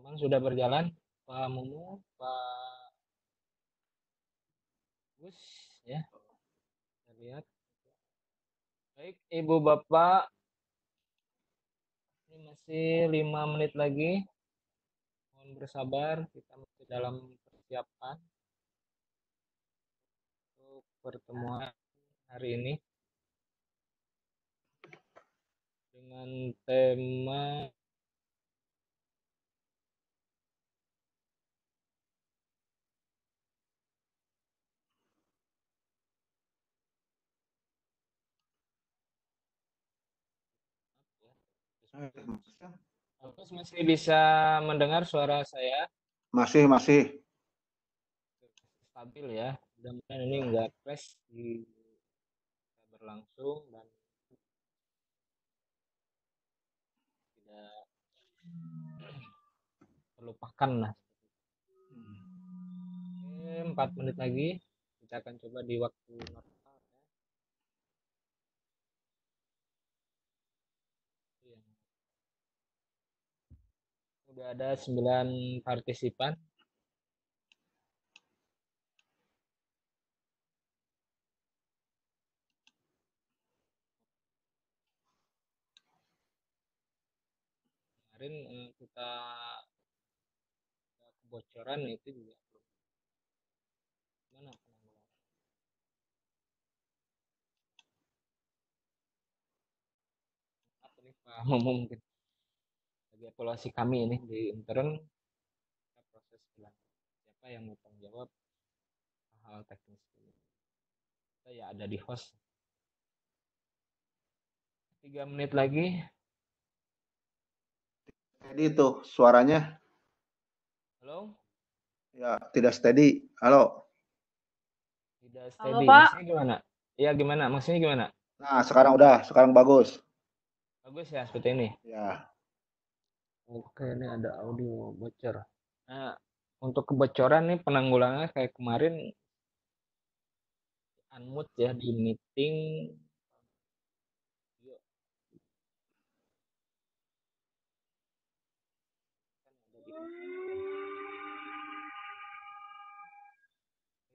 Teman sudah berjalan, Pak Mumu, Pak Gus, ya, kita lihat. Baik, Ibu Bapak, ini masih 5 menit lagi. Mohon bersabar, kita masih dalam persiapan untuk pertemuan hari ini dengan tema Agus masih bisa mendengar suara saya? Masih. Stabil ya. Mudah-mudahan ini enggak crash di berlangsung dan tidak terlupakan lah. Oke, 4 menit lagi. Kita akan coba di waktu normal ya. Sudah ada 9 partisipan. Kemarin kita kebocoran itu juga belum. Gimana penanggulangan? Apa nih Pak mungkin bagi evaluasi kami ini di intern kita proses bilang siapa yang mau tanggung jawab hal teknis ini. Kita ya ada di host. 3 menit lagi. Steady tuh suaranya. Halo? Ya, tidak steady. Halo. Tidak steady. Halo, Pak. Maksudnya gimana? Ya gimana? Maksudnya gimana? Nah, sekarang bagus. Bagus ya seperti ini. Ya. Oke, ini ada audio bocor. Nah, untuk kebocoran nih penanggulangannya kayak kemarin unmute ya di meeting.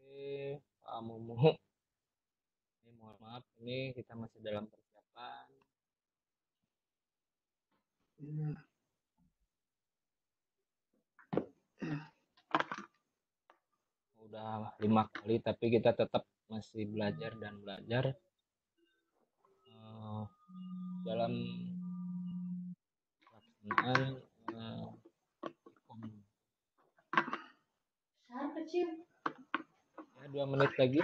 Oke, Pak Mumu. Ini mohon maaf, ini kita masih dalam persiapan. Udah 5 kali, tapi kita tetap masih belajar dan belajar dalam pelaksanaan ya 2 menit lagi.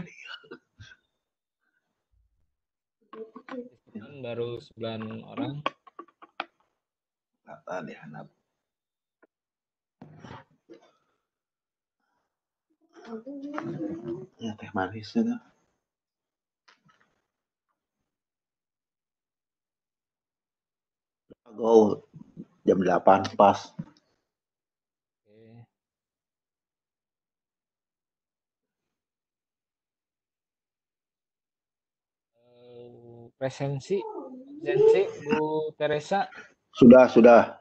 Baru 9 orang. Kata dihanap. Ya teh manis itu. Go jam 8 pas. Oke. Presensi Bu Teresa. Sudah.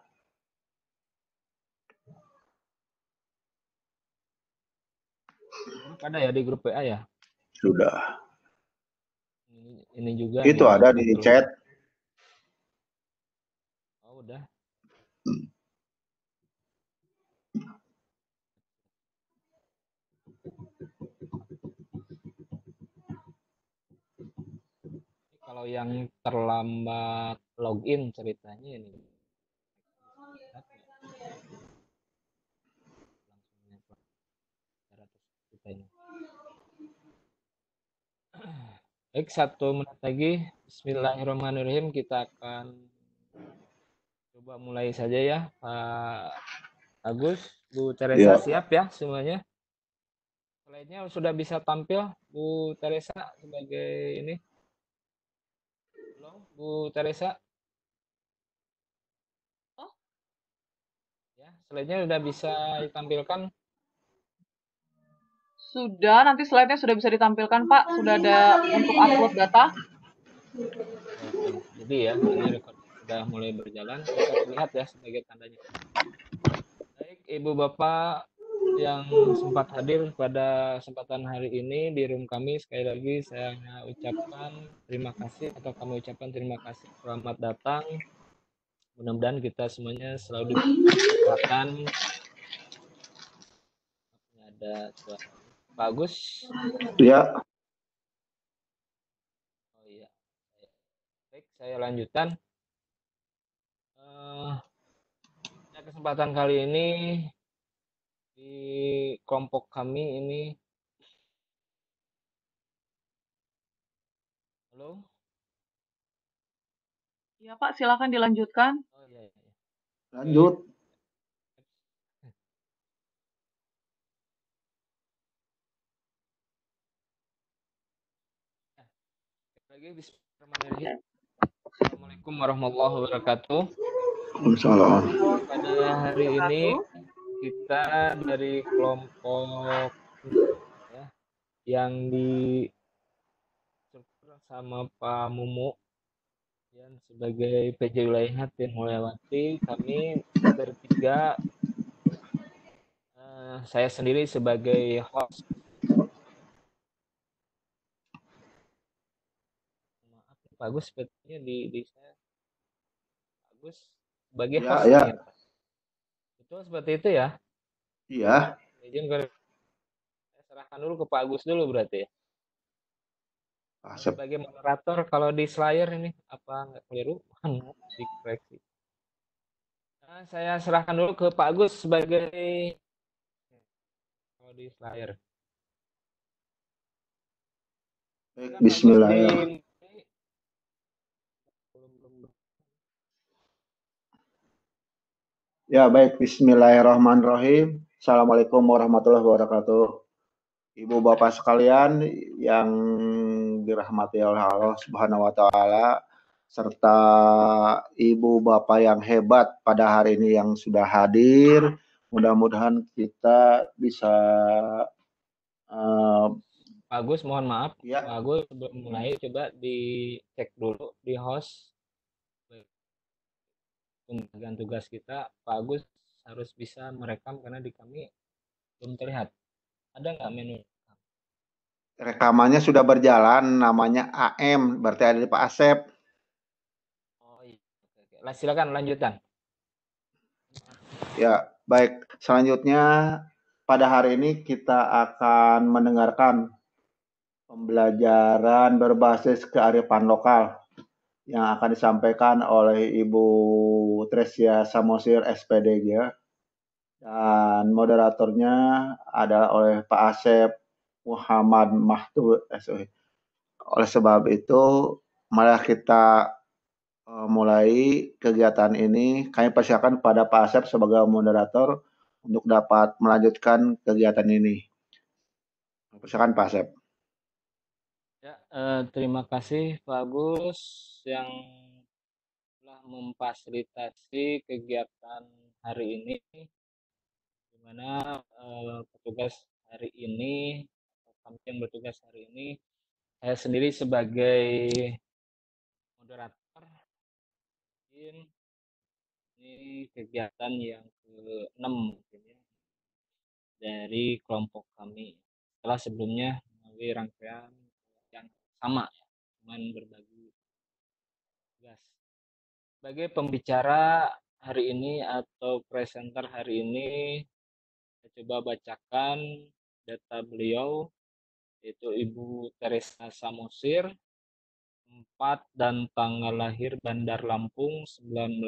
Ada ya di grup WA ya? Sudah. Ini juga. Itu ada di chat. Oh, udah. Kalau yang terlambat login ceritanya ini. Baik, 1 menit lagi. Bismillahirrahmanirrahim. Kita akan coba mulai saja ya, Pak Agus, Bu Teresa. Siap ya semuanya? Slide-nya sudah bisa tampil, Bu Teresa sebagai ini. Belum, Bu Teresa? Oh? Ya, slide-nya sudah bisa ditampilkan. Sudah, nanti slide-nya sudah bisa ditampilkan, Pak. Sudah ada untuk upload data. Oke, jadi ya, ini record sudah mulai berjalan. Bisa terlihat ya sebagai tandanya. Baik, Ibu Bapak yang sempat hadir pada kesempatan hari ini di room kami, sekali lagi saya ucapkan terima kasih atau kami ucapkan terima kasih, selamat datang. Mudah-mudahan kita semuanya selalu diberi kesehatan. Ada suaranya. Pak Agus. Ya. Oh iya. Baik, saya lanjutkan. Kesempatan kali ini di kelompok kami ini. Halo? Iya Pak, silakan dilanjutkan. Oh iya. Lanjut. Lagi bismillahirrahmanirrahim. Assalamualaikum warahmatullahi wabarakatuh. Waalaikumsalam. Pada hari ini kita dari kelompok ya, yang di sama Pak Mumu yang sebagai PJ Wilayah Tim Mulyawati, kami bertiga, saya sendiri sebagai host. Maaf Pak Agus, sepertinya di saya Pak Agus sebagai host ya. nih. Betul seperti itu ya? Iya. Izin saya serahkan dulu ke Pak Agus dulu berarti ya. Sebagai moderator, kalau di Slayer ini apa nggak keliru? Dikoreksi. Nah, saya serahkan dulu ke Pak Agus sebagai kalau di Slayer. Bismillahirrahmanirrahim. Ya baik, Bismillahirrahmanirrahim. Assalamualaikum warahmatullahi wabarakatuh. Ibu Bapak sekalian yang dirahmati oleh Allah Subhanahu wa taala, serta Ibu Bapak yang hebat pada hari ini yang sudah hadir. Mudah-mudahan kita bisa Pak Agus, mohon maaf. Ya. Pak Agus sebelum mulai coba dicek dulu di host pembagian tugas kita. Pak Agus harus bisa merekam karena di kami belum terlihat. Ada nggak menu? Rekamannya sudah berjalan, namanya AM, berarti ada di Pak Asep. Oh iya. Oke. Silakan lanjutkan. Ya, baik. Selanjutnya pada hari ini kita akan mendengarkan pembelajaran berbasis kearifan lokal yang akan disampaikan oleh Ibu Tresia Samosir SPDG, dan moderatornya adalah oleh Pak Asep Muhammad Mahtud SOE. Oleh sebab itu, mari kita mulai kegiatan ini. Kami persilakan pada Pak Asep sebagai moderator untuk dapat melanjutkan kegiatan ini. Persilakan Pak Asep. Ya, terima kasih Pak Agus yang telah memfasilitasi kegiatan hari ini, di mana petugas hari ini atau kami yang bertugas hari ini, saya sendiri sebagai moderator. Ini kegiatan yang ke-6 mungkin ya dari kelompok kami. Setelah sebelumnya melalui rangkaian yang sama, cuman berbagi tugas. Sebagai pembicara hari ini atau presenter hari ini, saya coba bacakan data beliau, yaitu Ibu Teresa Samosir, 4 dan tanggal lahir Bandar Lampung 19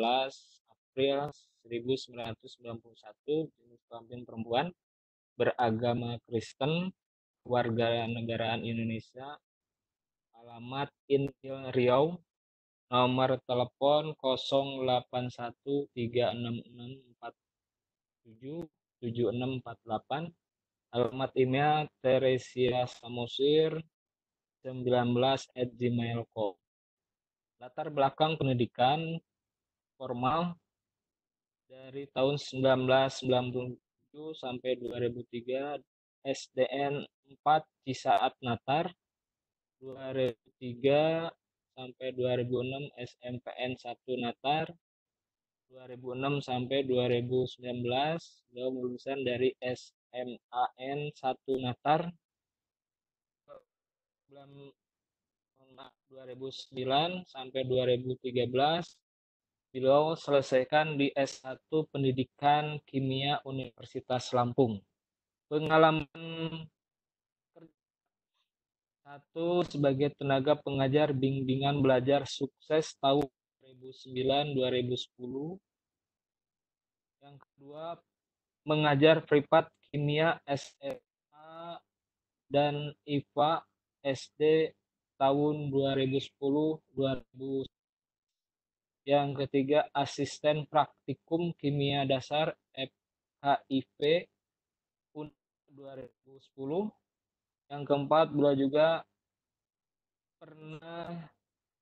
April 1991, jenis kelamin perempuan, beragama Kristen, warga negaraan Indonesia, alamat Intil Riau, nomor telepon 081366477648, alamat email teresiasamosir19@gmail.com. Latar belakang pendidikan formal dari tahun 1997 sampai 2003 SDN 4 Cisaat Natar, 2003 sampai 2006 SMPN 1 Natar, 2006 sampai 2019. Beliau lulusan dari SMAN 1 Natar 2009 sampai 2013. Beliau selesaikan di S1 Pendidikan Kimia Universitas Lampung. Pengalaman satu sebagai tenaga pengajar bimbingan belajar sukses tahun 2009-2010. Yang kedua, mengajar privat kimia SMA dan IPA SD tahun 2010-2011. Yang ketiga, asisten praktikum kimia dasar FKIP 2010. Yang keempat, beliau juga pernah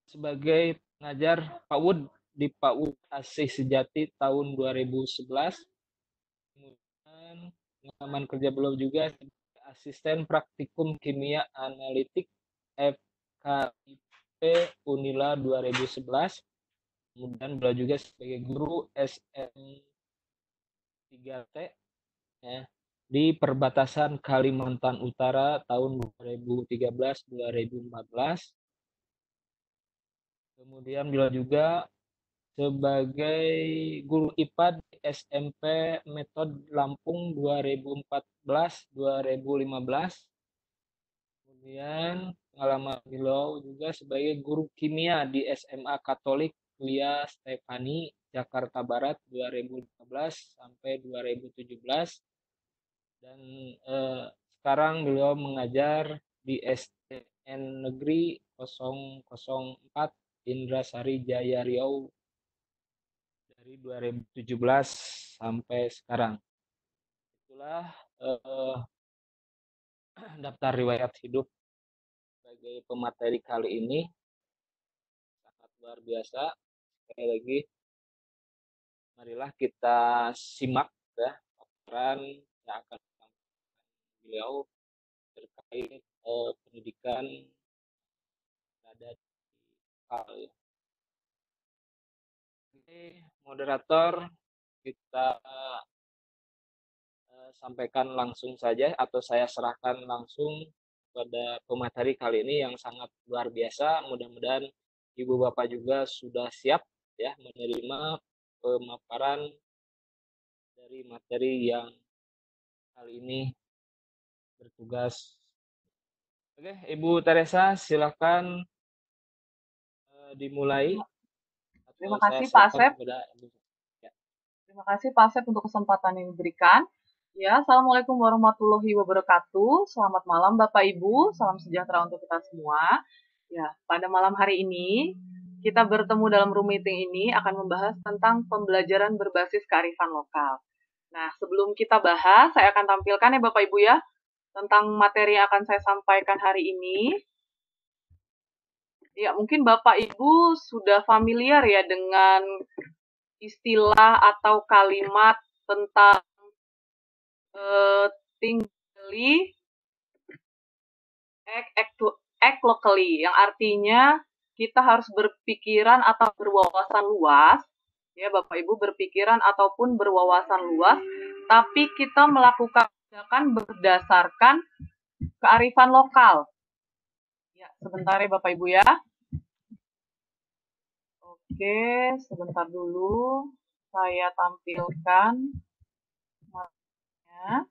sebagai pengajar PAUD di PAUD Asih Sejati tahun 2011. Kemudian pengalaman kerja beliau juga sebagai asisten praktikum kimia analitik FKIP Unila 2011. Kemudian beliau juga sebagai guru SM3T ya, di perbatasan Kalimantan Utara tahun 2013-2014. Kemudian beliau juga sebagai guru IPA di SMP Metode Lampung 2014-2015. Kemudian pengalaman beliau juga sebagai guru kimia di SMA Katolik Lia Stefani Jakarta Barat 2015 sampai 2017. Dan sekarang beliau mengajar di SDN Negeri 004 Indrasari Jaya Riau dari 2017 sampai sekarang. Itulah daftar riwayat hidup sebagai pemateri kali ini. Sangat luar biasa. Sekali lagi, marilah kita simak ya paparan yang akan disampaikan beliau terkait pendidikan ada di PAL. Ya. Oke, moderator, kita sampaikan langsung saja atau saya serahkan langsung pada pemateri kali ini yang sangat luar biasa. Mudah-mudahan Ibu Bapak juga sudah siap ya menerima pemaparan dari materi yang kali ini bertugas. Oke, Ibu Teresa, silakan dimulai. Terima kasih Pak Asep. Ya. Terima kasih Pak Asep untuk kesempatan yang diberikan. Ya, Assalamualaikum warahmatullahi wabarakatuh. Selamat malam Bapak Ibu, salam sejahtera untuk kita semua. Ya, pada malam hari ini kita bertemu dalam room meeting ini akan membahas tentang pembelajaran berbasis kearifan lokal. Nah, sebelum kita bahas, saya akan tampilkan ya Bapak Ibu ya, tentang materi yang akan saya sampaikan hari ini. Ya, mungkin Bapak Ibu sudah familiar ya dengan istilah atau kalimat tentang tinggali, act locally, yang artinya kita harus berpikiran atau berwawasan luas, ya Bapak Ibu berpikiran ataupun berwawasan luas, tapi kita melakukan tindakan berdasarkan kearifan lokal. Ya, sebentar ya Bapak Ibu ya. Oke, sebentar dulu saya tampilkan materinya.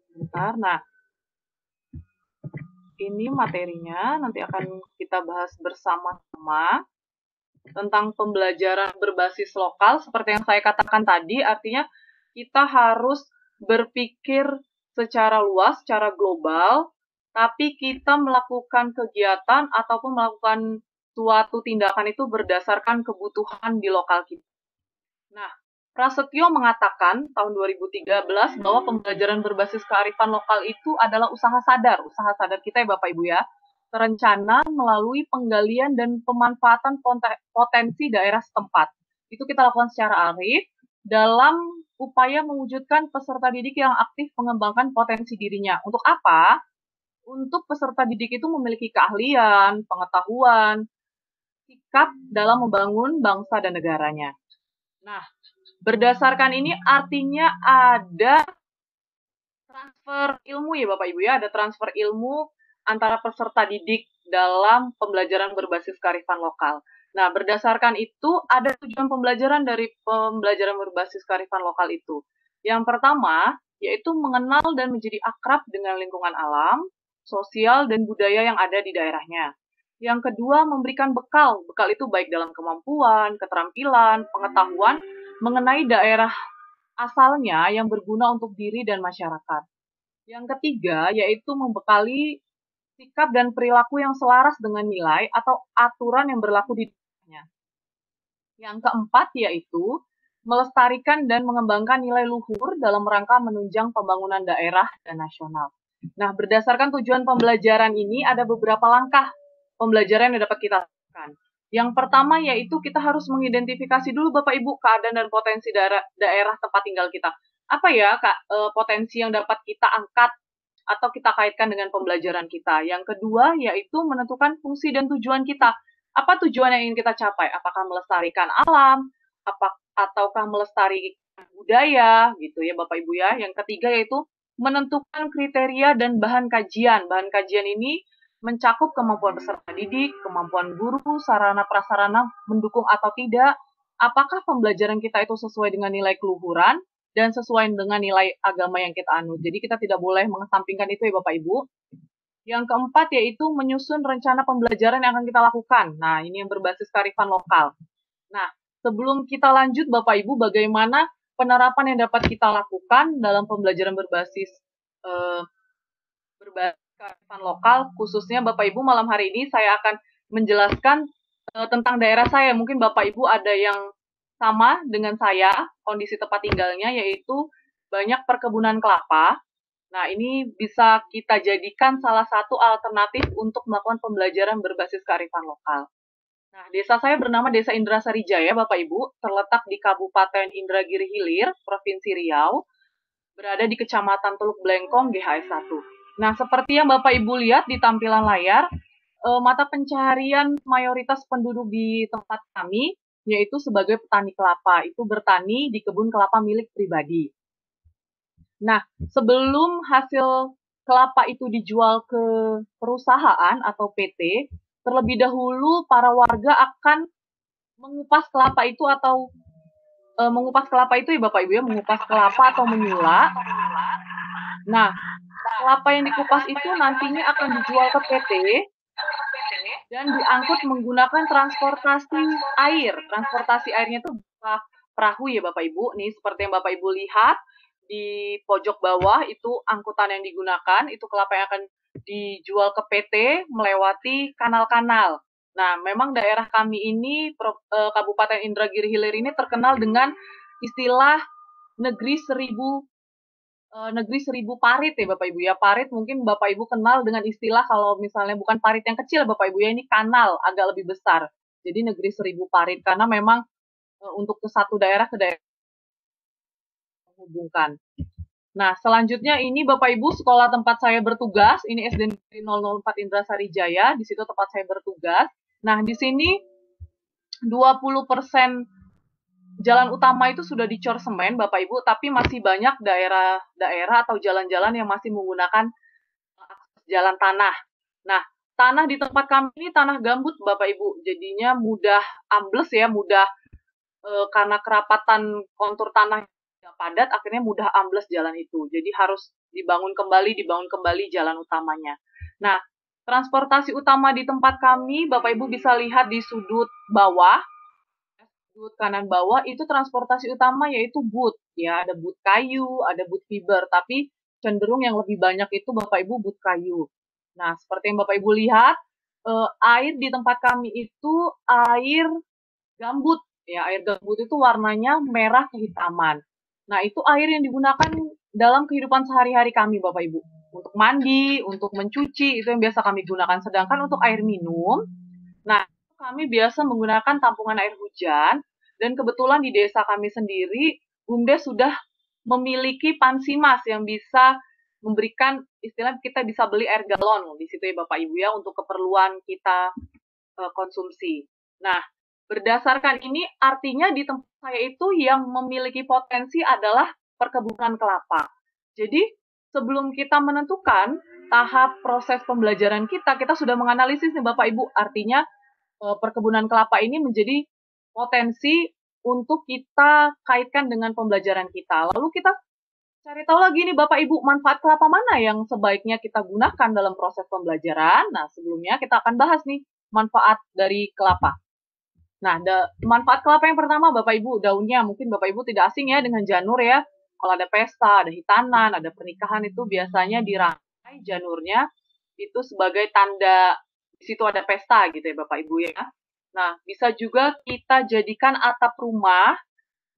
Sebentar, nah ini materinya nanti akan kita bahas bersama-sama tentang pembelajaran berbasis lokal. Seperti yang saya katakan tadi, artinya kita harus berpikir secara luas, secara global, tapi kita melakukan kegiatan ataupun melakukan suatu tindakan itu berdasarkan kebutuhan di lokal kita. Nah, Prasetyo mengatakan tahun 2013 bahwa pembelajaran berbasis kearifan lokal itu adalah usaha sadar kita ya Bapak Ibu ya, terencana melalui penggalian dan pemanfaatan potensi daerah setempat. Itu kita lakukan secara arif dalam upaya mewujudkan peserta didik yang aktif mengembangkan potensi dirinya. Untuk apa? untuk peserta didik itu memiliki keahlian, pengetahuan, sikap dalam membangun bangsa dan negaranya. Nah, berdasarkan ini artinya ada transfer ilmu ya Bapak Ibu ya, ada transfer ilmu antara peserta didik dalam pembelajaran berbasis kearifan lokal. Nah, berdasarkan itu ada tujuan pembelajaran dari pembelajaran berbasis kearifan lokal itu. Yang pertama, yaitu mengenal dan menjadi akrab dengan lingkungan alam, sosial, dan budaya yang ada di daerahnya. Yang kedua, memberikan bekal. Bekal itu baik dalam kemampuan, keterampilan, pengetahuan mengenai daerah asalnya yang berguna untuk diri dan masyarakat. Yang ketiga, yaitu membekali sikap dan perilaku yang selaras dengan nilai atau aturan yang berlaku di daerahnya. Yang keempat, yaitu melestarikan dan mengembangkan nilai luhur dalam rangka menunjang pembangunan daerah dan nasional. Nah, berdasarkan tujuan pembelajaran ini, ada beberapa langkah pembelajaran yang dapat kita lakukan. Yang pertama yaitu kita harus mengidentifikasi dulu Bapak Ibu keadaan dan potensi daerah tempat tinggal kita. Apa ya potensi yang dapat kita angkat atau kita kaitkan dengan pembelajaran kita. Yang kedua yaitu menentukan fungsi dan tujuan kita. Apa tujuan yang ingin kita capai? Apakah melestarikan alam, ataukah melestarikan budaya gitu ya Bapak Ibu ya. Yang ketiga yaitu menentukan kriteria dan bahan kajian. Bahan kajian ini mencakup kemampuan peserta didik, kemampuan guru, sarana prasarana mendukung atau tidak, apakah pembelajaran kita itu sesuai dengan nilai keluhuran, dan sesuai dengan nilai agama yang kita anut. Jadi kita tidak boleh mengesampingkan itu ya Bapak Ibu. Yang keempat yaitu menyusun rencana pembelajaran yang akan kita lakukan. Nah, ini yang berbasis kearifan lokal. Nah, sebelum kita lanjut Bapak Ibu, bagaimana penerapan yang dapat kita lakukan dalam pembelajaran berbasis kearifan lokal, khususnya Bapak Ibu malam hari ini saya akan menjelaskan tentang daerah saya. Mungkin Bapak Ibu ada yang sama dengan saya, kondisi tempat tinggalnya yaitu banyak perkebunan kelapa. Nah, ini bisa kita jadikan salah satu alternatif untuk melakukan pembelajaran berbasis kearifan lokal. Nah, desa saya bernama Desa Indrasari Jaya, Bapak Ibu, terletak di Kabupaten Indragiri Hilir, Provinsi Riau, berada di Kecamatan Teluk Blengkong, GHS 1. Nah, seperti yang Bapak Ibu lihat di tampilan layar, mata pencaharian mayoritas penduduk di tempat kami yaitu sebagai petani kelapa. Itu bertani di kebun kelapa milik pribadi. Nah, sebelum hasil kelapa itu dijual ke perusahaan atau PT, terlebih dahulu para warga akan mengupas kelapa itu atau mengupas kelapa itu ya Bapak Ibu ya, mengupas kelapa atau menyula. Nah, kelapa yang dikupas itu nantinya akan dijual ke PT dan diangkut menggunakan transportasi air. Transportasi airnya itu perahu ya Bapak Ibu. Nih seperti yang Bapak Ibu lihat di pojok bawah itu angkutan yang digunakan, itu kelapa yang akan dijual ke PT melewati kanal-kanal. Nah, memang daerah kami ini, Kabupaten Indragiri Hilir ini terkenal dengan istilah negeri seribu parit ya Bapak Ibu ya. Parit mungkin Bapak Ibu kenal dengan istilah kalau misalnya bukan parit yang kecil Bapak Ibu ya, ini kanal agak lebih besar. Jadi negeri seribu parit karena memang untuk ke satu daerah ke daerah menghubungkan. Nah, selanjutnya ini Bapak Ibu sekolah tempat saya bertugas, ini SD Negeri 004 Indrasari Jaya, di situ tempat saya bertugas. Nah, di sini 20% jalan utama itu sudah dicor semen Bapak Ibu, tapi masih banyak daerah-daerah atau jalan-jalan yang masih menggunakan jalan tanah. Nah, tanah di tempat kami ini tanah gambut Bapak Ibu, jadinya mudah ambles ya, mudah karena kerapatan kontur tanah yang padat, akhirnya mudah ambles jalan itu. Jadi harus dibangun kembali jalan utamanya. Nah, transportasi utama di tempat kami, Bapak Ibu bisa lihat di sudut bawah, sudut kanan bawah itu transportasi utama yaitu boot ya, ada boot kayu, ada boot fiber, tapi cenderung yang lebih banyak itu Bapak Ibu boot kayu. Nah, seperti yang Bapak Ibu lihat, air di tempat kami itu air gambut ya, air gambut itu warnanya merah kehitaman. Nah, itu air yang digunakan dalam kehidupan sehari-hari kami Bapak Ibu. Untuk mandi, untuk mencuci, itu yang biasa kami gunakan. Sedangkan untuk air minum, nah kami biasa menggunakan tampungan air hujan, dan kebetulan di desa kami sendiri, BUMDes sudah memiliki pansimas yang bisa memberikan istilah kita bisa beli air galon di situ ya Bapak Ibu ya untuk keperluan kita konsumsi. Nah, berdasarkan ini artinya di tempat saya itu yang memiliki potensi adalah perkebunan kelapa. Jadi, sebelum kita menentukan tahap proses pembelajaran kita, kita sudah menganalisis nih Bapak Ibu, artinya perkebunan kelapa ini menjadi potensi untuk kita kaitkan dengan pembelajaran kita. Lalu kita cari tahu lagi nih Bapak Ibu, manfaat kelapa mana yang sebaiknya kita gunakan dalam proses pembelajaran. Nah, sebelumnya kita akan bahas nih manfaat dari kelapa. Nah, manfaat kelapa yang pertama Bapak Ibu, daunnya. Mungkin Bapak Ibu tidak asing ya dengan janur ya. Kalau ada pesta, ada hitanan, ada pernikahan itu biasanya dirangkai janurnya itu sebagai tanda di situ ada pesta gitu ya Bapak Ibu ya. Nah, bisa juga kita jadikan atap rumah,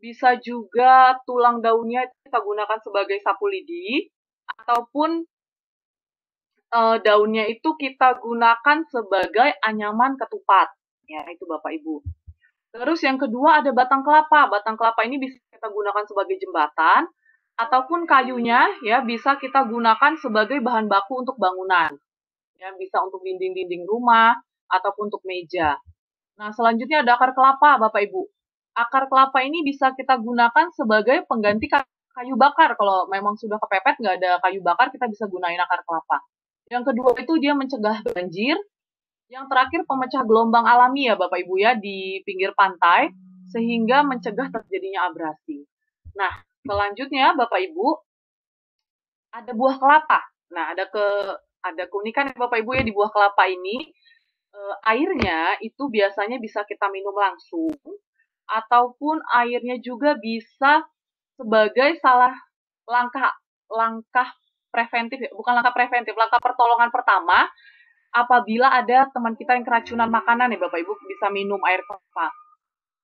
bisa juga tulang daunnya kita gunakan sebagai sapu lidi, ataupun daunnya itu kita gunakan sebagai anyaman ketupat. Ya, itu Bapak Ibu. Terus yang kedua ada batang kelapa. Batang kelapa ini bisa kita gunakan sebagai jembatan, ataupun kayunya ya bisa kita gunakan sebagai bahan baku untuk bangunan. Ya, bisa untuk dinding-dinding rumah, ataupun untuk meja. Nah, selanjutnya ada akar kelapa, Bapak Ibu. Akar kelapa ini bisa kita gunakan sebagai pengganti kayu bakar. Kalau memang sudah kepepet, nggak ada kayu bakar, kita bisa gunain akar kelapa. Yang kedua itu dia mencegah banjir. Yang terakhir pemecah gelombang alami ya Bapak Ibu ya di pinggir pantai, sehingga mencegah terjadinya abrasi. Nah, selanjutnya Bapak Ibu, ada buah kelapa. Nah, ada keunikan ya Bapak Ibu ya di buah kelapa ini. Airnya itu biasanya bisa kita minum langsung, ataupun airnya juga bisa sebagai salah langkah preventif, bukan langkah preventif, langkah pertolongan pertama apabila ada teman kita yang keracunan makanan ya Bapak Ibu bisa minum air kelapa.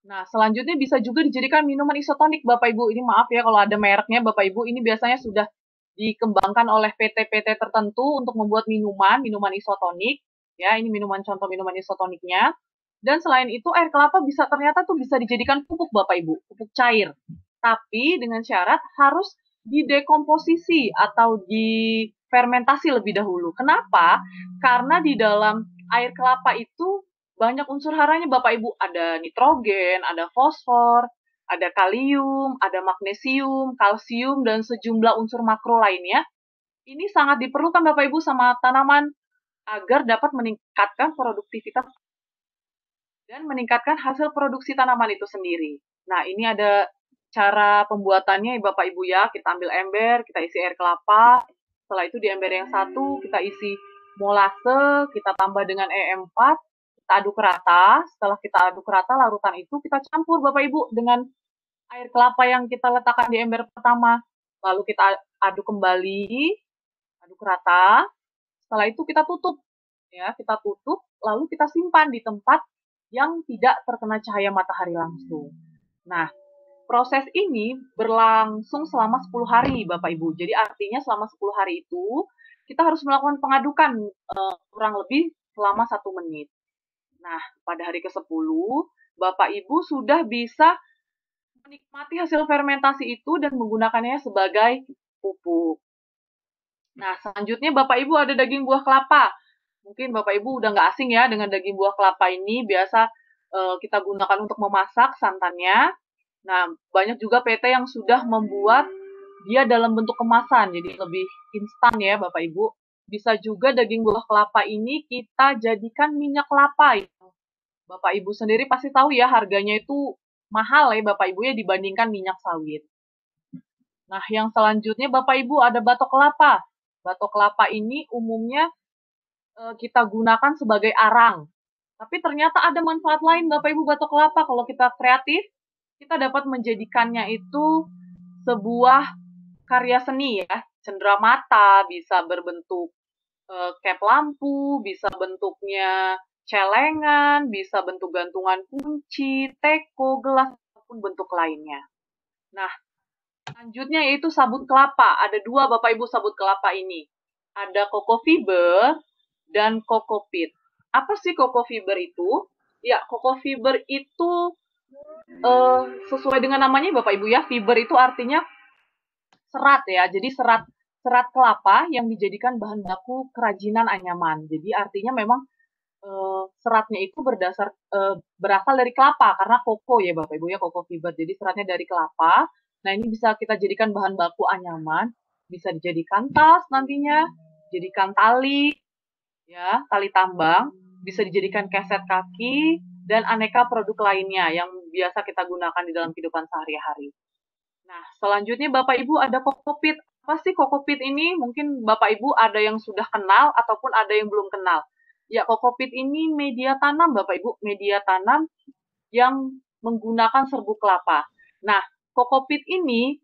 Nah, selanjutnya bisa juga dijadikan minuman isotonik Bapak Ibu. Ini maaf ya kalau ada mereknya Bapak Ibu, ini biasanya sudah dikembangkan oleh PT-PT tertentu untuk membuat minuman isotonik. Ya, ini contoh minuman isotoniknya. Dan selain itu air kelapa ternyata bisa dijadikan pupuk Bapak Ibu, pupuk cair. Tapi dengan syarat harus didekomposisi atau difermentasi lebih dahulu. Kenapa? Karena di dalam air kelapa itu banyak unsur haranya Bapak Ibu. Ada nitrogen, ada fosfor, ada kalium, ada magnesium, kalsium, dan sejumlah unsur makro lainnya. Ini sangat diperlukan Bapak Ibu sama tanaman agar dapat meningkatkan produktivitas dan meningkatkan hasil produksi tanaman itu sendiri. Nah, ini ada cara pembuatannya Bapak Ibu ya. Kita ambil ember, kita isi air kelapa. Setelah itu di ember yang satu kita isi molase, kita tambah dengan E4, kita aduk rata. Setelah kita aduk rata larutan itu kita campur Bapak Ibu dengan air kelapa yang kita letakkan di ember pertama. Lalu kita aduk kembali, aduk rata. Setelah itu kita tutup. Ya, kita tutup lalu kita simpan di tempat yang tidak terkena cahaya matahari langsung. Nah, proses ini berlangsung selama 10 hari, Bapak Ibu. Jadi artinya selama 10 hari itu, kita harus melakukan pengadukan kurang lebih selama 1 menit. Nah, pada hari ke-10, Bapak Ibu sudah bisa menikmati hasil fermentasi itu dan menggunakannya sebagai pupuk. Nah, selanjutnya Bapak Ibu ada daging buah kelapa. Mungkin Bapak Ibu udah nggak asing ya dengan daging buah kelapa ini, biasa kita gunakan untuk memasak santannya. Nah, banyak juga PT yang sudah membuat dia dalam bentuk kemasan, jadi lebih instan ya Bapak Ibu. Bisa juga daging buah kelapa ini kita jadikan minyak kelapa. Bapak Ibu sendiri pasti tahu ya harganya itu mahal ya Bapak Ibu ya dibandingkan minyak sawit. Nah, yang selanjutnya Bapak Ibu ada batok kelapa. Batok kelapa ini umumnya kita gunakan sebagai arang. Tapi ternyata ada manfaat lain Bapak Ibu batok kelapa. Kalau kita kreatif, kita dapat menjadikannya itu sebuah karya seni ya. Cenderamata, bisa berbentuk cap lampu, bisa bentuknya celengan, bisa bentuk gantungan kunci, teko, gelas, ataupun bentuk lainnya. Nah, selanjutnya yaitu sabut kelapa. Ada 2 Bapak Ibu sabut kelapa ini. Ada coco fiber dan coco peat. Apa sih coco fiber itu? Ya, coco fiber itu sesuai dengan namanya Bapak Ibu ya, fiber itu artinya serat ya. Jadi serat serat kelapa yang dijadikan bahan baku kerajinan anyaman. Jadi artinya memang seratnya itu berasal dari kelapa karena koko ya Bapak Ibu ya, koko fiber. Jadi seratnya dari kelapa. Nah, ini bisa kita jadikan bahan baku anyaman, bisa dijadikan tas nantinya, jadikan tali ya, tali tambang, bisa dijadikan keset kaki dan aneka produk lainnya yang biasa kita gunakan di dalam kehidupan sehari-hari. Nah, selanjutnya Bapak Ibu ada kokopit. Apa sih kokopit ini? Mungkin Bapak Ibu ada yang sudah kenal ataupun ada yang belum kenal. Ya, kokopit ini media tanam Bapak Ibu, media tanam yang menggunakan serbuk kelapa. Nah, kokopit ini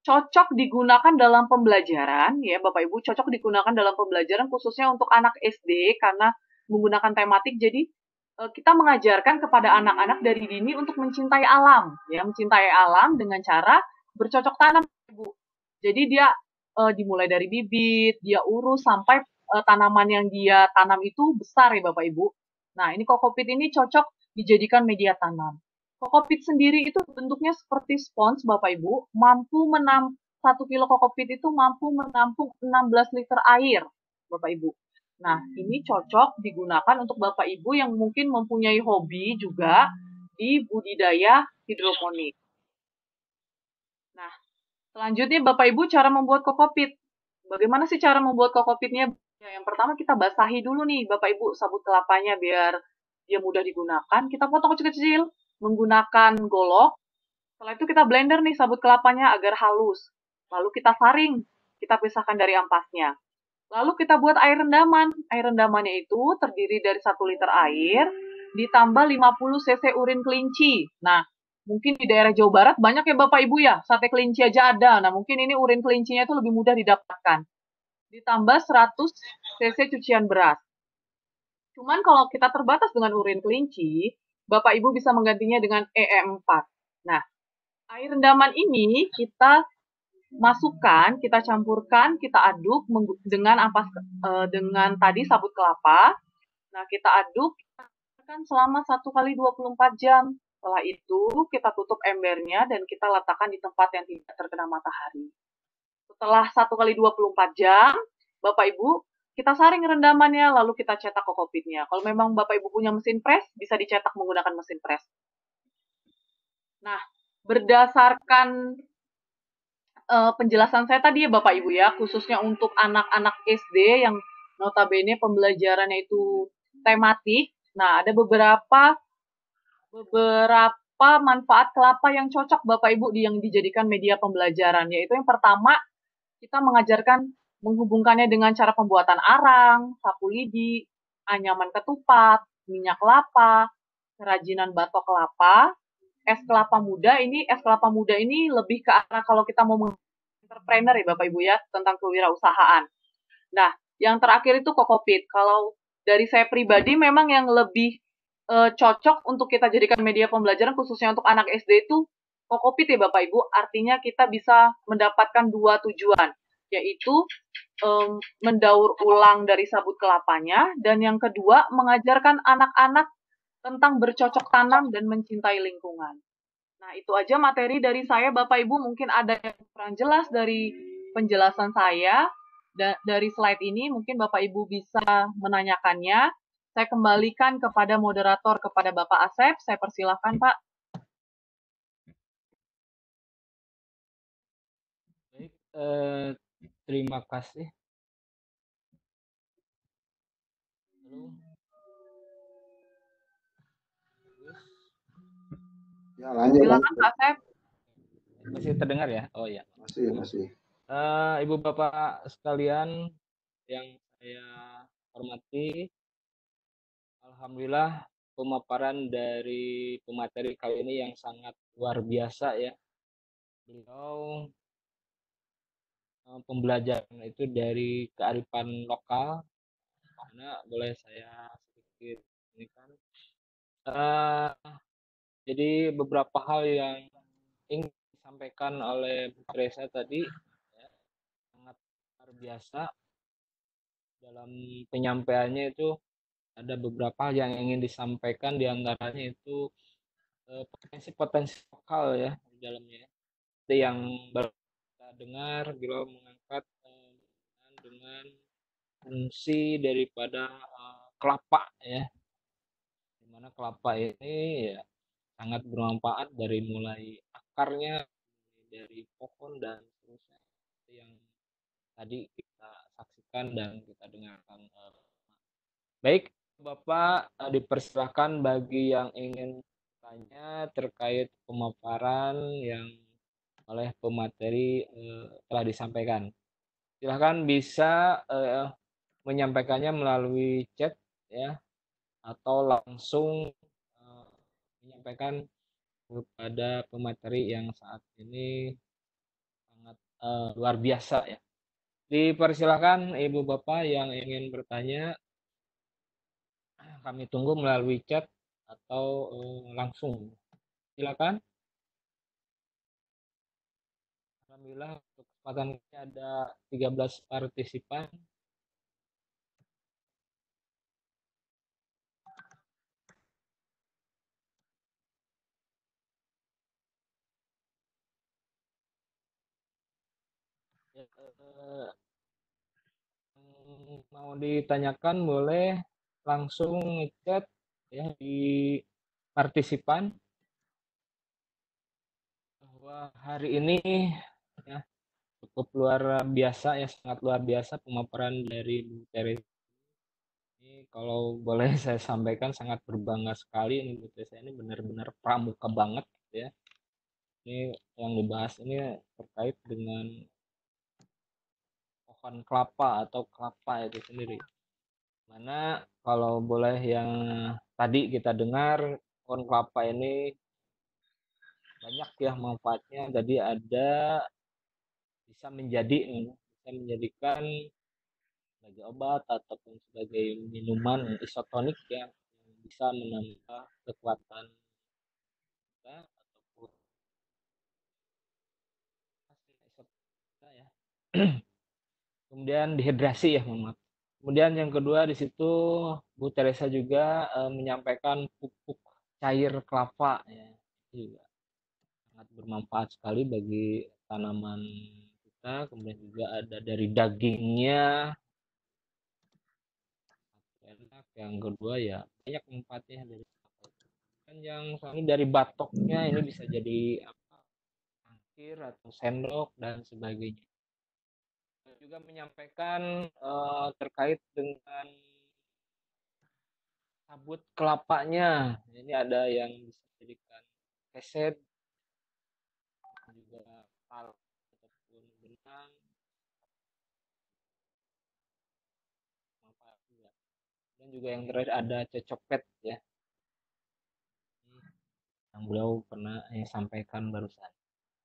cocok digunakan dalam pembelajaran ya Bapak Ibu, cocok digunakan dalam pembelajaran khususnya untuk anak SD karena menggunakan tematik. Jadi kita mengajarkan kepada anak-anak dari dini untuk mencintai alam, ya, mencintai alam dengan cara bercocok tanam, Ibu. Jadi dia dimulai dari bibit, dia urus sampai tanaman yang dia tanam itu besar ya Bapak Ibu. Nah, ini kokopit ini cocok dijadikan media tanam. Kokopit sendiri itu bentuknya seperti spons Bapak Ibu, mampu 1 kilo kokopit itu mampu menampung 16 liter air Bapak Ibu. Nah, ini cocok digunakan untuk Bapak Ibu yang mungkin mempunyai hobi juga di budidaya hidroponik. Nah, selanjutnya Bapak Ibu cara membuat kokopit. Bagaimana sih cara membuat kokopitnya? Ya, yang pertama kita basahi dulu nih Bapak Ibu sabut kelapanya biar dia mudah digunakan. Kita potong kecil-kecil menggunakan golok. Setelah itu kita blender nih sabut kelapanya agar halus. Lalu kita saring, kita pisahkan dari ampasnya. Lalu kita buat air rendaman. Air rendamannya itu terdiri dari 1 liter air, ditambah 50 cc urin kelinci. Nah, mungkin di daerah Jawa Barat banyak ya Bapak Ibu ya, sate kelinci aja ada. Nah, mungkin ini urin kelincinya itu lebih mudah didapatkan. Ditambah 100 cc cucian beras. Cuman kalau kita terbatas dengan urin kelinci, Bapak Ibu bisa menggantinya dengan EE4. Nah, air rendaman ini kita masukkan, kita campurkan, kita aduk dengan dengan tadi sabut kelapa. Nah, kita aduk kan selama 1 kali 24 jam. Setelah itu, kita tutup embernya dan kita letakkan di tempat yang tidak terkena matahari. Setelah 1 kali 24 jam, Bapak Ibu, kita saring rendamannya, lalu kita cetak kokopitnya. Kalau memang Bapak Ibu punya mesin press, bisa dicetak menggunakan mesin press. Nah, berdasarkan penjelasan saya tadi ya Bapak Ibu ya, khususnya untuk anak-anak SD yang notabene pembelajarannya itu tematik. Nah, ada beberapa manfaat kelapa yang cocok Bapak Ibu yang dijadikan media pembelajaran, yaitu yang pertama, kita mengajarkan menghubungkannya dengan cara pembuatan arang, sapu lidi, anyaman ketupat, minyak kelapa, kerajinan batok kelapa, es kelapa muda. Es kelapa muda ini lebih ke arah kalau kita mau entrepreneur ya Bapak Ibu ya, tentang kewirausahaan. Nah, yang terakhir itu kokopit. Kalau dari saya pribadi memang yang lebih cocok untuk kita jadikan media pembelajaran khususnya untuk anak SD itu kokopit ya Bapak Ibu. Artinya kita bisa mendapatkan 2 tujuan, yaitu mendaur ulang dari sabut kelapanya, dan yang kedua mengajarkan anak-anak tentang bercocok tanam dan mencintai lingkungan. Nah, itu aja materi dari saya Bapak Ibu. Mungkin ada yang kurang jelas dari penjelasan saya. Dari slide ini mungkin Bapak Ibu bisa menanyakannya. Saya kembalikan kepada moderator, kepada Bapak Asep. Saya persilahkan, Pak. Baik, terima kasih. Halo. Ya, lanjut. Silakan Pak Asep. Masih terdengar ya? Oh ya. Masih. Ibu Bapak sekalian yang saya hormati, alhamdulillah pemaparan dari pemateri kali ini yang sangat luar biasa ya. Beliau pembelajaran itu dari kearifan lokal, karena boleh saya sedikit ini kan. Jadi beberapa hal yang ingin disampaikan oleh Bu Teresa tadi ya, sangat luar biasa dalam penyampaiannya. Itu ada beberapa hal yang ingin disampaikan, diantaranya itu potensi-potensi lokal ya di dalamnya. Itu yang baru kita dengar beliau mengangkat dengan fungsi daripada kelapa ya, di mana kelapa ini ya sangat bermanfaat dari mulai akarnya, dari pohon dan seterusnya yang tadi kita saksikan dan kita dengarkan. Baik, Bapak dipersilahkan bagi yang ingin tanya terkait pemaparan yang oleh pemateri telah disampaikan. Silahkan bisa menyampaikannya melalui chat ya, atau langsung menyampaikan kepada pemateri yang saat ini sangat luar biasa ya. Dipersilakan Ibu Bapak yang ingin bertanya, kami tunggu melalui chat atau langsung. Silakan. Alhamdulillah untuk kesempatan ini ada 13 partisipan. Ya, mau ditanyakan boleh langsung ngechat ya di partisipan bahwa hari ini ya cukup luar biasa ya, sangat luar biasa pemaparan dari Bu Teresa. Ini kalau boleh saya sampaikan sangat berbangga sekali, ini Bu Teresa ini benar-benar pramuka banget ya. Ini yang dibahas ini terkait dengan pohon kelapa atau kelapa itu sendiri. Mana kalau boleh yang tadi kita dengar, pohon kelapa ini banyak ya manfaatnya. Jadi ada bisa menjadikan sebagai obat ataupun sebagai minuman isotonik ya, yang bisa menambah kekuatan kita ataupun ya. Kemudian dehidrasi ya, Mama. Kemudian yang kedua di situ Bu Teresa juga menyampaikan pupuk cair kelapa ya. Itu juga sangat bermanfaat sekali bagi tanaman kita. Kemudian juga ada dari dagingnya enak. Yang kedua ya banyak manfaatnya dari kelapa. Dan yang ini dari batoknya ini bisa jadi apa? Cangkir atau sendok dan sebagainya. Juga menyampaikan terkait dengan sabut kelapanya. Ini ada yang bisa dijadikan keset, juga pal ataupun benang, manfaat juga. Dan juga yang terakhir ada cecopet ya, yang beliau pernah sampaikan barusan.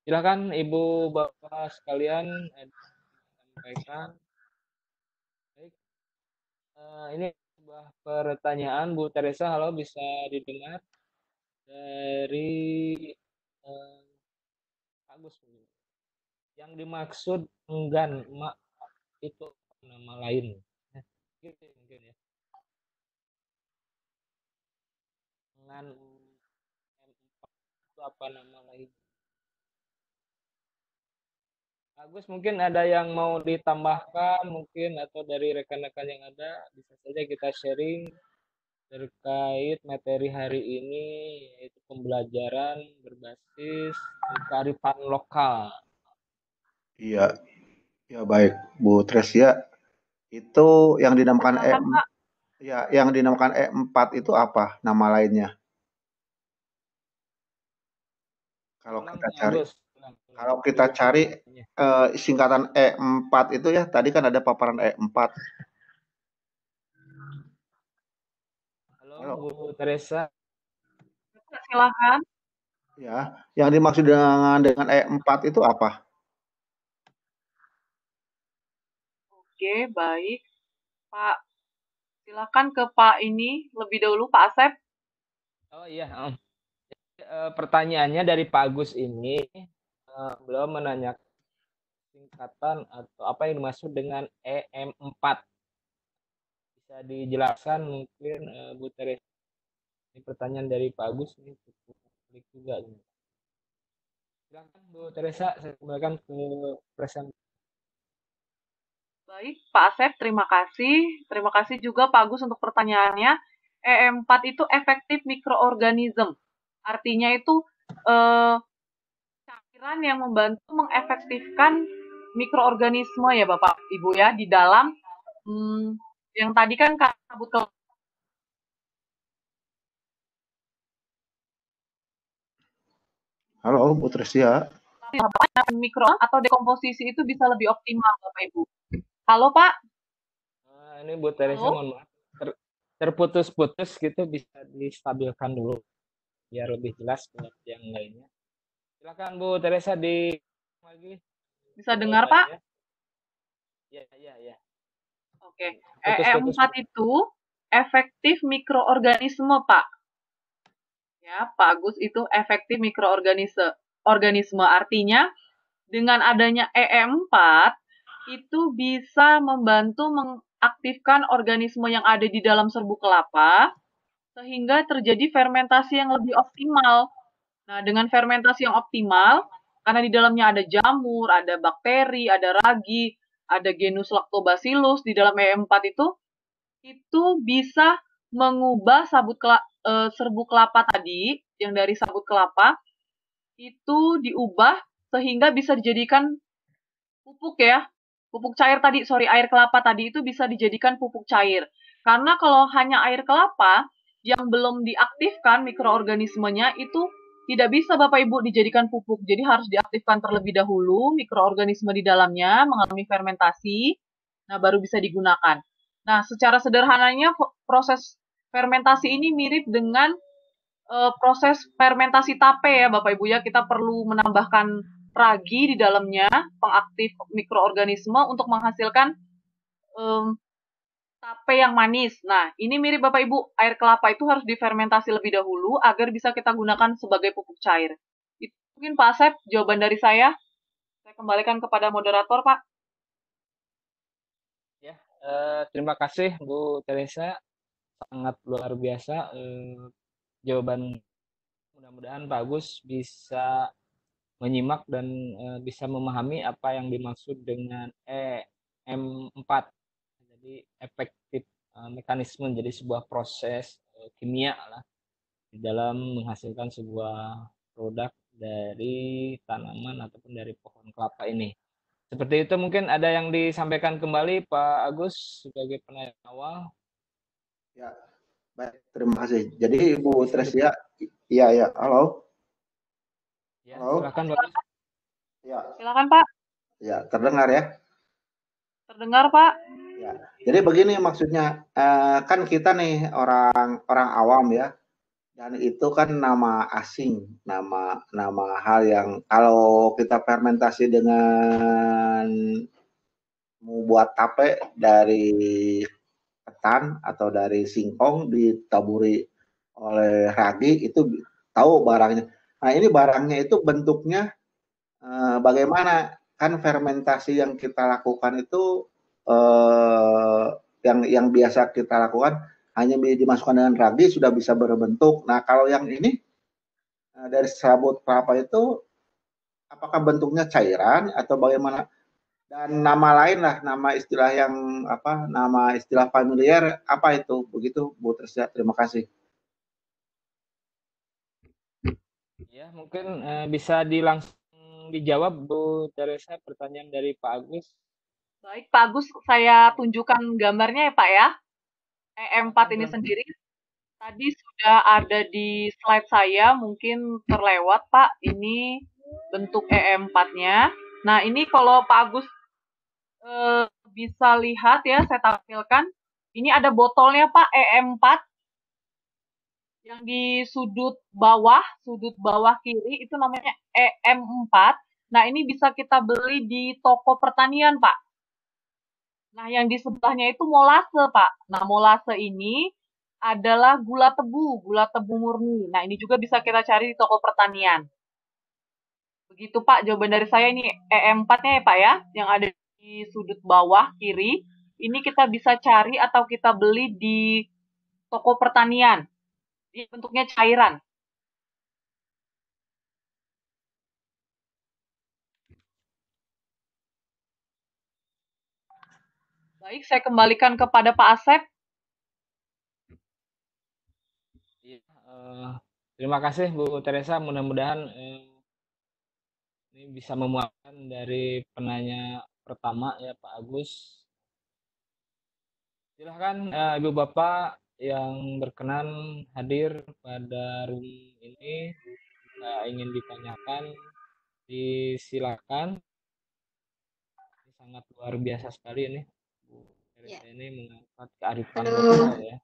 Silakan Ibu Bapak sekalian sampaikan. Baik, ini sebuah pertanyaan Bu Teresa, halo bisa didengar dari Agus. Yang dimaksud enggan mak itu nama lain. Gitu mungkin ya. Enggan M4 itu apa nama lain? Agus mungkin ada yang mau ditambahkan mungkin atau dari rekan-rekan yang ada bisa saja kita sharing terkait materi hari ini, yaitu pembelajaran berbasis kearifan lokal. Iya, ya baik Bu Tresia. Itu yang dinamakan yang dinamakan E4 itu apa nama lainnya? Kalau kita cari, kalau kita cari singkatan E4 itu ya tadi kan ada paparan E4. Halo Bu Teresa. Silakan. Ya, yang dimaksud dengan E4 itu apa? Oke, baik. Pak, silakan ke Pak ini lebih dahulu, Pak Asep. Oh iya, pertanyaannya dari Pak Agus ini, beliau menanyakan singkatan atau apa yang dimaksud dengan EM4. Bisa dijelaskan mungkin Bu Teresa? Ini pertanyaan dari Pak Agus ini cukup unik juga. Silakan Bu Teresa, saya kembalikan ke presentasi. Baik, Pak Asep, terima kasih. Terima kasih juga Pak Agus untuk pertanyaannya. EM4 itu efektif mikroorganisme. Artinya itu eh, cairan yang membantu mengefektifkan mikroorganisme ya Bapak Ibu ya di dalam yang tadi kan kabut kelapa. Halo, Bu Tresia. Mikro atau dekomposisi itu bisa lebih optimal Bapak Ibu. Halo Pak. Ini Bu Teresa, mohon maaf. Terputus-putus gitu, bisa distabilkan dulu biar lebih jelas yang lainnya. Silakan Bu Teresa lagi. Bisa dengar Pak? Ya. Oke. EM4 itu efektif mikroorganisme Pak. Ya, Pak Agus, itu efektif mikroorganisme. Artinya dengan adanya EM4 itu bisa membantu mengaktifkan organisme yang ada di dalam serbuk kelapa sehingga terjadi fermentasi yang lebih optimal. Nah, dengan fermentasi yang optimal, karena di dalamnya ada jamur, ada bakteri, ada ragi, ada genus Lactobacillus di dalam EM4 itu bisa mengubah serbuk kelapa tadi, yang dari sabut kelapa, itu diubah sehingga bisa dijadikan pupuk ya. Pupuk cair tadi, air kelapa tadi itu bisa dijadikan pupuk cair. Karena kalau hanya air kelapa yang belum diaktifkan mikroorganismenya itu tidak bisa Bapak Ibu dijadikan pupuk. Jadi harus diaktifkan terlebih dahulu mikroorganisme di dalamnya mengalami fermentasi. Nah, baru bisa digunakan. Nah, secara sederhananya proses fermentasi ini mirip dengan proses fermentasi tape ya Bapak Ibu ya. Kita perlu menambahkan ragi di dalamnya, pengaktif mikroorganisme untuk menghasilkan tape yang manis. Nah, ini mirip Bapak Ibu, air kelapa itu harus difermentasi lebih dahulu agar bisa kita gunakan sebagai pupuk cair. Itu mungkin Pak Asep, jawaban dari saya. Saya kembalikan kepada moderator, Pak. Ya, terima kasih Bu Teresa, sangat luar biasa jawaban. Mudah-mudahan Pak Agus bisa menyimak dan bisa memahami apa yang dimaksud dengan EM4. Jadi efektif mekanisme, jadi sebuah proses kimia lah di dalam menghasilkan sebuah produk dari tanaman ataupun dari pohon kelapa ini. Seperti itu, mungkin ada yang disampaikan kembali Pak Agus sebagai penanya awal. Ya, baik, terima kasih. Jadi Bu Tresia, ya, halo. Ya, Halo. silakan Pak Agus. Ya. Silakan Pak. Ya, terdengar ya? Terdengar Pak. Ya. Jadi begini maksudnya, kan kita nih orang awam ya, dan itu kan nama asing, nama hal yang kalau kita fermentasi dengan membuat tape dari ketan atau dari singkong ditaburi oleh ragi itu tahu barangnya. Nah ini barangnya itu bentuknya bagaimana, kan fermentasi yang kita lakukan itu yang biasa kita lakukan hanya dimasukkan dengan ragi sudah bisa berbentuk. Nah kalau yang ini dari sabut kelapa itu apakah bentuknya cairan atau bagaimana? Dan nama lain lah, nama istilah yang apa? Nama istilah familiar apa itu? Begitu Bu Tersia. Terima kasih. Ya, mungkin bisa langsung dijawab Bu Teresa pertanyaan dari Pak Agus. Baik Pak Agus, saya tunjukkan gambarnya ya Pak ya. EM4 ini sendiri tadi sudah ada di slide saya, mungkin terlewat Pak. Ini bentuk EM4-nya. Nah, ini kalau Pak Agus bisa lihat ya, saya tampilkan. Ini ada botolnya Pak, EM4. Yang di sudut bawah kiri itu namanya EM4. Nah, ini bisa kita beli di toko pertanian Pak. Nah, yang di sebelahnya itu molase Pak. Nah, molase ini adalah gula tebu murni. Nah, ini juga bisa kita cari di toko pertanian. Begitu Pak, jawaban dari saya ini EM4-nya ya Pak ya, yang ada di sudut bawah kiri. Ini kita bisa cari atau kita beli di toko pertanian. Ini bentuknya cairan. Baik, saya kembalikan kepada Pak Asep. Iya, terima kasih Bu Teresa. Mudah-mudahan ini bisa memuaskan dari penanya pertama ya Pak Agus. Silahkan Ibu Bapak yang berkenan hadir pada room ini, jika ingin ditanyakan, disilakan. Ini sangat luar biasa sekali ini, Bu Ya. Teresa ini mengangkat kearifan Halo. lokal ya,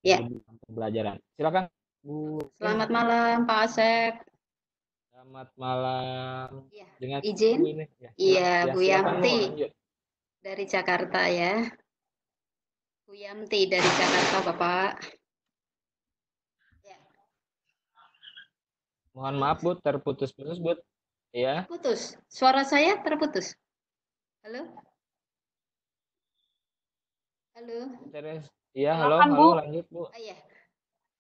Ya. di dalam pembelajaran. Silakan Bu. Selamat malam Pak Asep. Selamat malam. Ya. Dengan Izin? Bu ini. Ya, Iya, ya, Bu silakan Bu, Yanti lanjut. dari Jakarta ya. Bu Yanti dari Jakarta, Bapak. Ya. Mohon maaf Bu, terputus-putus Bu. Ya. Putus. Suara saya terputus. Halo? Halo? Terus, iya, halo, Silakan, Bu. halo, lanjut Bu. Ya.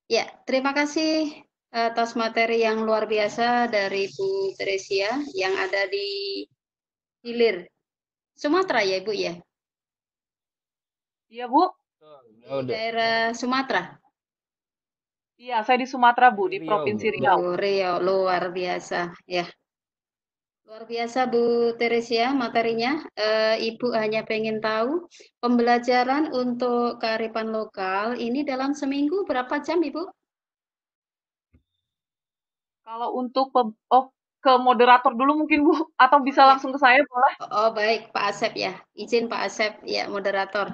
Ya, terima kasih atas materi yang luar biasa dari Bu Teresia yang ada di Hilir, Sumatera ya Ibu ya? Iya, Bu. Di daerah Sumatera. Iya, saya di Sumatera, Bu, di Riau, Provinsi Bu. Riau. Riau, luar biasa ya. Luar biasa Bu Teresia materinya. Ibu hanya pengen tahu pembelajaran untuk kearifan lokal ini dalam seminggu berapa jam Ibu? Kalau untuk ke moderator dulu mungkin Bu, atau bisa iya. langsung ke saya boleh? Oh baik Pak Asep ya, izin Pak Asep ya moderator.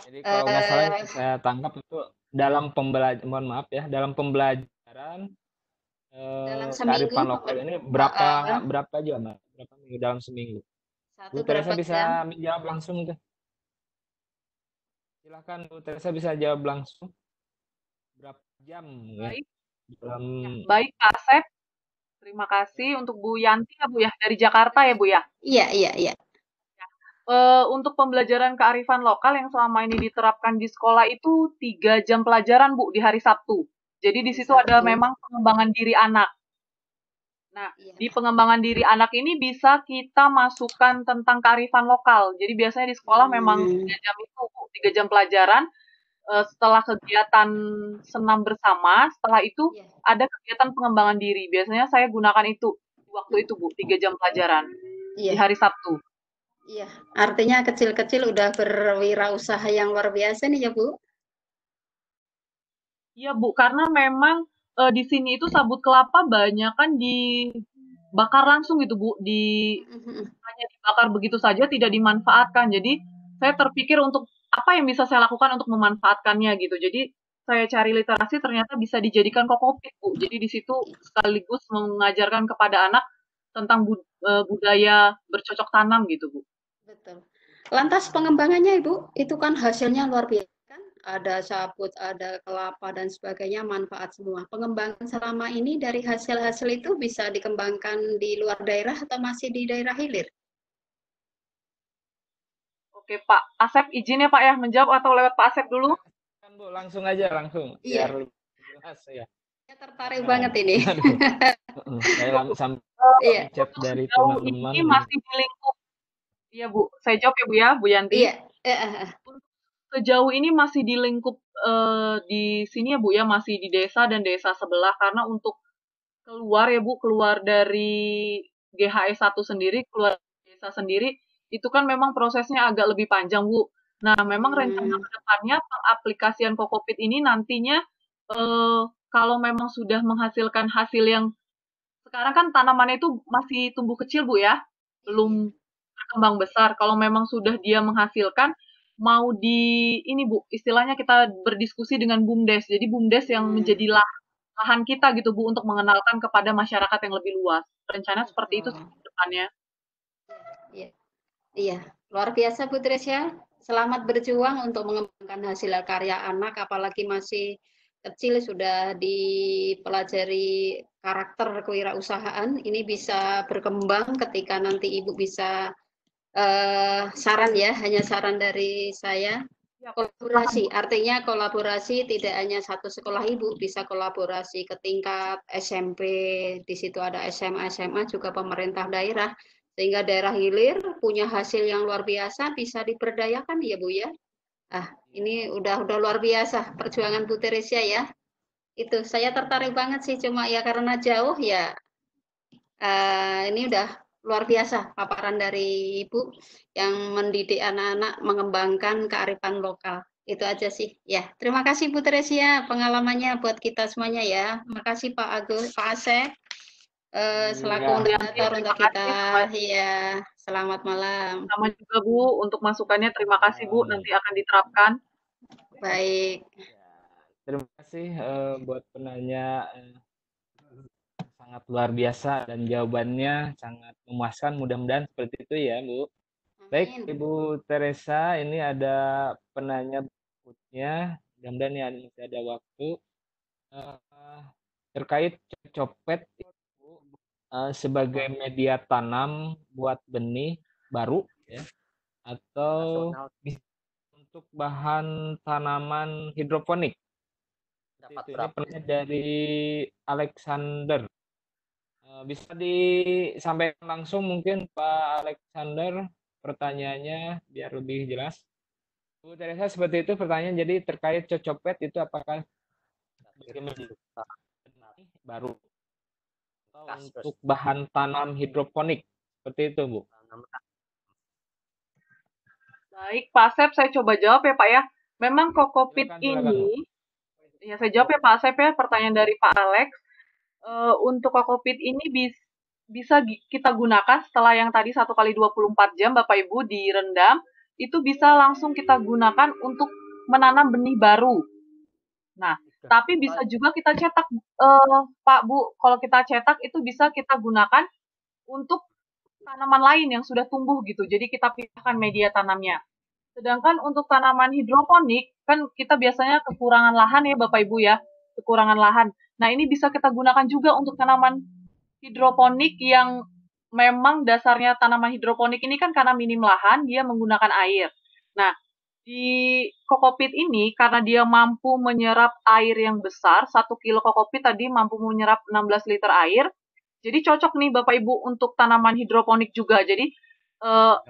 Jadi kalau nggak salah yang saya tangkap itu dalam pembelajaran, mohon maaf ya, dalam pembelajaran dalam seminggu kearifan lokal ini berapa jam, Mbak? Berapa minggu dalam seminggu? Bu Teresa berapa bisa jam? menjawab langsung tuh. Silahkan Bu Teresa bisa jawab langsung. Berapa jam Baik. ya dalam Baik Pak Asep. Terima kasih untuk Bu Yanti ya Bu ya, dari Jakarta ya Bu ya. Iya. Untuk pembelajaran kearifan lokal yang selama ini diterapkan di sekolah itu 3 jam pelajaran Bu di hari Sabtu. Jadi di situ ada memang pengembangan diri anak. Nah, di pengembangan diri anak ini bisa kita masukkan tentang kearifan lokal. Jadi biasanya di sekolah memang 3 jam itu, Bu, 3 jam pelajaran. Setelah kegiatan senam bersama, setelah itu ada kegiatan pengembangan diri. Biasanya saya gunakan itu, waktu itu Bu, 3 jam pelajaran di hari Sabtu. Iya, artinya kecil-kecil udah berwirausaha yang luar biasa nih ya Bu? Iya Bu, karena memang di sini itu sabut kelapa banyak kan dibakar langsung gitu Bu, hanya dibakar begitu saja tidak dimanfaatkan. Jadi saya terpikir untuk apa yang bisa saya lakukan untuk memanfaatkannya gitu. Jadi saya cari literasi ternyata bisa dijadikan kokopit Bu. Jadi di situ sekaligus mengajarkan kepada anak tentang budaya bercocok tanam gitu Bu. Betul. Lantas pengembangannya Ibu, itu kan hasilnya luar biasa kan? Ada sabut, ada kelapa dan sebagainya, manfaat semua. Pengembangan selama ini dari hasil-hasil itu bisa dikembangkan di luar daerah atau masih di daerah hilir? Oke Pak Asep, izin ya Pak ya menjawab atau lewat Pak Asep dulu? kan Bu, langsung aja langsung. Iya. Biar lebih jelas ya. Saya tertarik banget ini. Saya sampai chat dari teman-teman. Ini masih di lingkup. Iya Bu, saya jawab ya Bu ya, Bu Yanti. Iya. Sejauh ini masih di lingkup di sini ya Bu ya, masih di desa dan desa sebelah karena untuk keluar ya Bu, keluar dari GHS 1 sendiri, keluar dari desa sendiri, itu kan memang prosesnya agak lebih panjang Bu. Nah, memang rencana ke depannya pengaplikasian kokopit ini nantinya kalau memang sudah menghasilkan hasil yang sekarang kan tanamannya itu masih tumbuh kecil Bu ya, belum berkembang besar. Kalau memang sudah dia menghasilkan, mau ini Bu, istilahnya kita berdiskusi dengan BUMDes. Jadi BUMDes yang menjadi lahan kita gitu Bu untuk mengenalkan kepada masyarakat yang lebih luas. Rencana seperti itu sih ke depannya. Iya, luar biasa Bu Tresya. Selamat berjuang untuk mengembangkan hasil karya anak, apalagi masih kecil sudah dipelajari karakter kewirausahaan. Ini bisa berkembang ketika nanti Ibu bisa saran ya, hanya saran dari saya. Kolaborasi, artinya kolaborasi tidak hanya satu sekolah Ibu, bisa kolaborasi ke tingkat SMP, di situ ada SMA, juga pemerintah daerah. sehingga daerah hilir punya hasil yang luar biasa, bisa diberdayakan ya Bu ya. Ini udah luar biasa perjuangan Bu Teresia ya. Itu saya tertarik banget sih, cuma ya karena jauh ya. Ini udah luar biasa paparan dari Ibu yang mendidik anak-anak mengembangkan kearifan lokal. Itu aja sih. Ya, terima kasih Bu Teresia pengalamannya buat kita semuanya ya. Makasih Pak Agus, Pak Asep selaku moderator untuk kita. Ya, selamat malam. Sama juga Bu untuk masukannya. Terima kasih Bu, nanti akan diterapkan. Baik. Terima kasih buat penanya sangat luar biasa dan jawabannya sangat memuaskan. Mudah-mudahan seperti itu ya Bu. Baik Ibu Teresa, ini ada penanya berikutnya. Mudah-mudahan ya masih ada waktu. Terkait copet sebagai media tanam buat benih baru ya, atau untuk bahan tanaman hidroponik. Itu ini penanya dari Alexander. Bisa disampaikan langsung mungkin Pak Alexander pertanyaannya biar lebih jelas. Bu Teresa, seperti itu pertanyaan. Jadi terkait cocopet itu apakah baru atau untuk bahan tanam hidroponik seperti itu Bu? Baik Pak Asep, saya coba jawab ya Pak ya. Memang kokopit ini, ya saya jawab ya Pak Asep ya, pertanyaan dari Pak Alex. Untuk kokopit ini bisa kita gunakan setelah yang tadi 1 kali 24 jam Bapak Ibu direndam, itu bisa langsung kita gunakan untuk menanam benih baru. Nah, tapi bisa juga kita cetak Pak Bu, kalau kita cetak itu bisa kita gunakan untuk tanaman lain yang sudah tumbuh gitu. Jadi kita pindahkan media tanamnya. Sedangkan untuk tanaman hidroponik, kan kita biasanya kekurangan lahan ya Bapak Ibu ya, kekurangan lahan. Nah ini bisa kita gunakan juga untuk tanaman hidroponik yang memang dasarnya tanaman hidroponik ini kan karena minim lahan, dia menggunakan air. Nah, di kokopit ini, karena dia mampu menyerap air yang besar, 1 kilo kokopit tadi mampu menyerap 16 liter air, jadi cocok nih Bapak Ibu untuk tanaman hidroponik juga. Jadi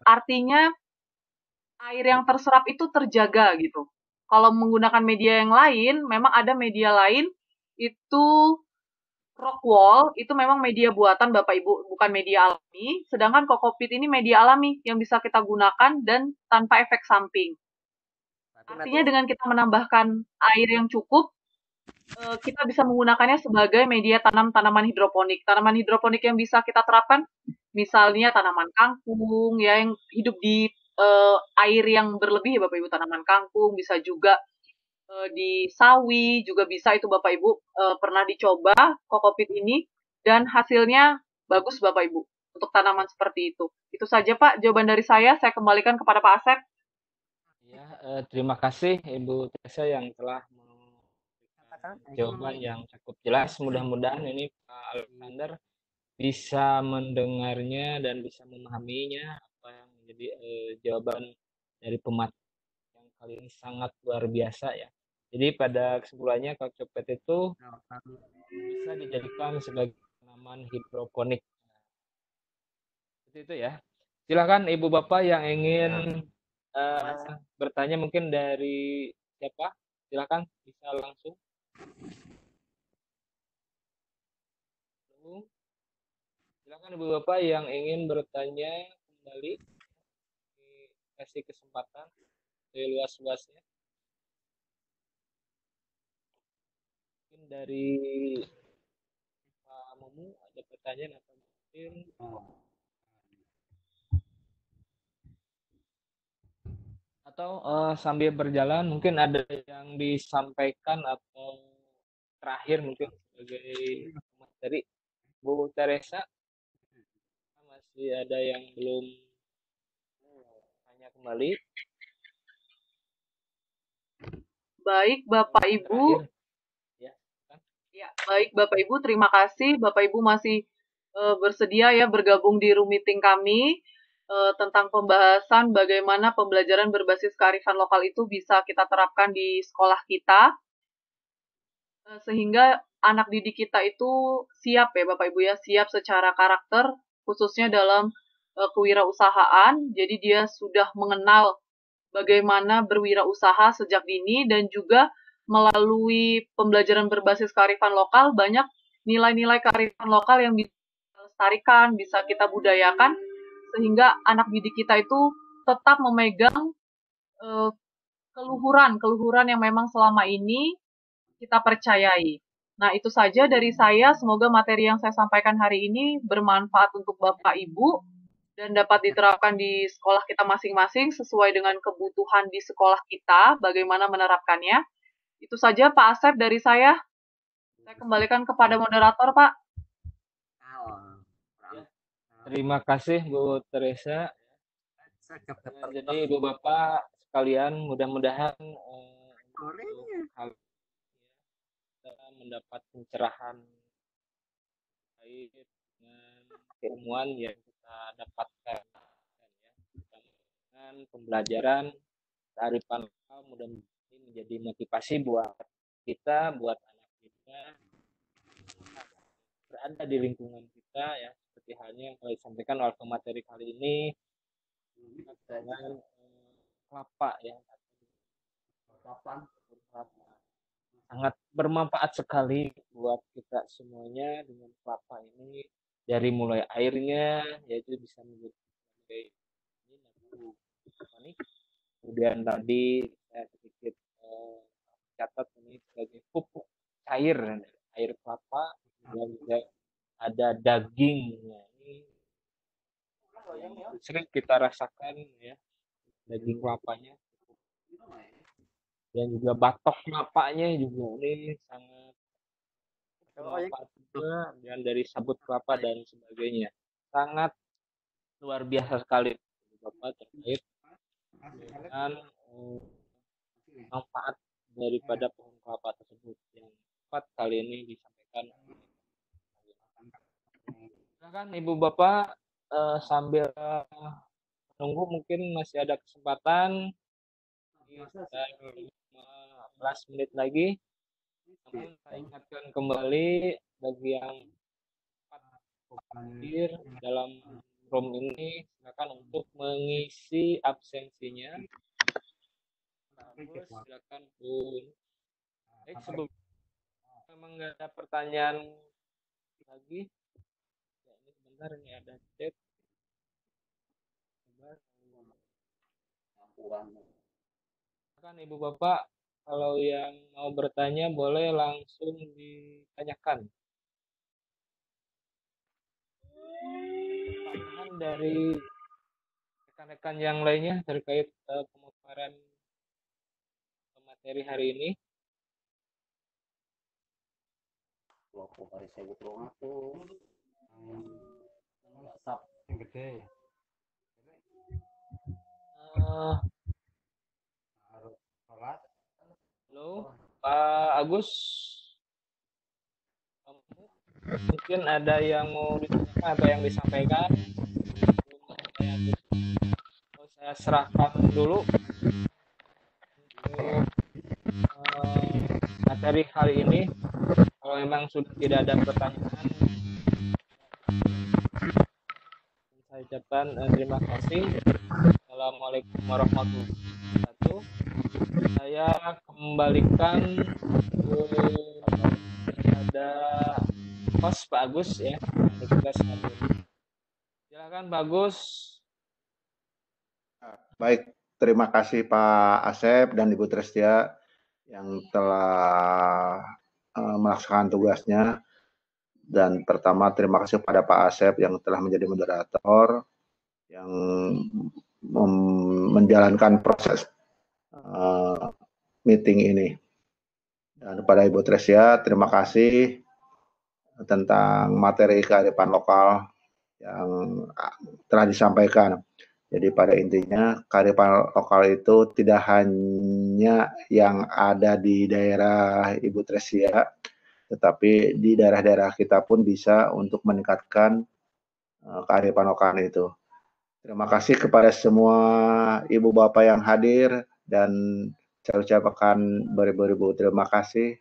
artinya air yang terserap itu terjaga gitu. Kalau menggunakan media yang lain, memang ada media lain itu rock wall, itu memang media buatan Bapak Ibu, bukan media alami. Sedangkan kokopit ini media alami yang bisa kita gunakan dan tanpa efek samping. Artinya dengan kita menambahkan air yang cukup, kita bisa menggunakannya sebagai media tanam tanaman hidroponik. Tanaman hidroponik yang bisa kita terapkan, misalnya tanaman kangkung ya yang hidup di air yang berlebih ya Bapak Ibu, tanaman kangkung, bisa juga di sawi juga bisa itu Bapak Ibu, pernah dicoba kokopit ini dan hasilnya bagus Bapak Ibu untuk tanaman seperti itu. Itu saja Pak jawaban dari saya kembalikan kepada Pak Asep. Ya, terima kasih Ibu Teresa yang telah memberikan jawaban yang cukup jelas. Mudah-mudahan ini Pak Alexander bisa mendengarnya dan bisa memahaminya apa yang menjadi jawaban dari pemateri yang kali ini sangat luar biasa ya. Jadi pada kesimpulannya copet itu bisa dijadikan sebagai tanaman hidroponik. Seperti itu ya. Silakan Ibu Bapak yang ingin bertanya mungkin dari siapa? Silakan bisa langsung. Silakan Ibu Bapak yang ingin bertanya kembali, kasih kesempatan seluas-luasnya. Mungkin dari Pak Mumu ada pertanyaan atau mungkin sambil berjalan mungkin ada yang disampaikan atau terakhir mungkin sebagai materi Bu Teresa, masih ada yang belum tanya kembali. Baik Bapak Ibu. Ya, baik Bapak Ibu, terima kasih Bapak Ibu masih bersedia ya bergabung di room meeting kami tentang pembahasan bagaimana pembelajaran berbasis kearifan lokal itu bisa kita terapkan di sekolah kita sehingga anak didik kita itu siap ya Bapak Ibu ya, siap secara karakter khususnya dalam kewirausahaan, jadi dia sudah mengenal bagaimana berwirausaha sejak dini, dan juga melalui pembelajaran berbasis kearifan lokal banyak nilai-nilai kearifan lokal yang bisa kita lestarikan, bisa kita budayakan, sehingga anak didik kita itu tetap memegang keluhuran yang memang selama ini kita percayai. Nah, itu saja dari saya. Semoga materi yang saya sampaikan hari ini bermanfaat untuk Bapak Ibu dan dapat diterapkan di sekolah kita masing-masing sesuai dengan kebutuhan di sekolah kita, bagaimana menerapkannya. Itu saja Pak Asep dari saya. Saya kembalikan kepada moderator, Pak. Terima kasih Bu Teresa. Jadi Ibu Bapak sekalian, mudah-mudahan kita mendapat pencerahan terkait dengan keilmuan yang kita dapatkan dengan pembelajaran kearifan lokal, mudah-mudahan menjadi motivasi buat kita, buat anak kita berada di lingkungan kita ya, seperti halnya yang telah disampaikan oleh pemateri kali ini dengan kelapa ya, kelapa sangat bermanfaat sekali buat kita semuanya dengan kelapa ini, dari mulai airnya yaitu bisa menjadi kemudian tadi saya sedikit catat ini sebagai pupuk cair air kelapa, dan juga ada dagingnya ini yang sering kita rasakan ya, daging kelapanya, dan juga batok kelapanya juga ini sangat bermanfaat juga, dan dari sabut kelapa dan sebagainya, sangat luar biasa sekali Bapak terkait dengan manfaat daripada pohon kelapa tersebut yang tepat kali ini disampaikan. Silakan Ibu Bapak sambil menunggu, mungkin masih ada kesempatan sekitar 15 menit lagi. Namun saya ingatkan kembali bagi yang hadir dalam room ini, silakan untuk mengisi absensinya. Terus silakan pun. Baik, sebelum memang nggak ada pertanyaan lagi. Ya, ini sebentar, ini ada chat. Silakan Ibu Bapak, kalau yang mau bertanya boleh langsung ditanyakan. Pertanyaan dari rekan-rekan yang lainnya terkait pemaparan materi hari ini. Halo Pak Agus, mungkin ada yang mau ditanyakan atau yang disampaikan? Saya serahkan dulu untuk materi kali ini. Kalau memang sudah tidak ada pertanyaan, saya ucapkan terima kasih. Assalamualaikum warahmatullahi wabarakatuh. Saya kembalikan kepada host Pak Agus ya. Silakan Pak Agus. Baik, terima kasih Pak Asep dan Ibu Trestia yang telah melaksanakan tugasnya. Dan pertama terima kasih pada Pak Asep yang telah menjadi moderator yang menjalankan proses meeting ini. Dan pada Ibu Trestia terima kasih tentang materi kearifan lokal yang telah disampaikan. Jadi pada intinya kearifan lokal itu tidak hanya yang ada di daerah Ibu Trestia, tetapi di daerah-daerah kita pun bisa untuk meningkatkan kearifan lokal itu. Terima kasih kepada semua ibu bapak yang hadir, dan saya ucapkan beribu-ribu terima kasih.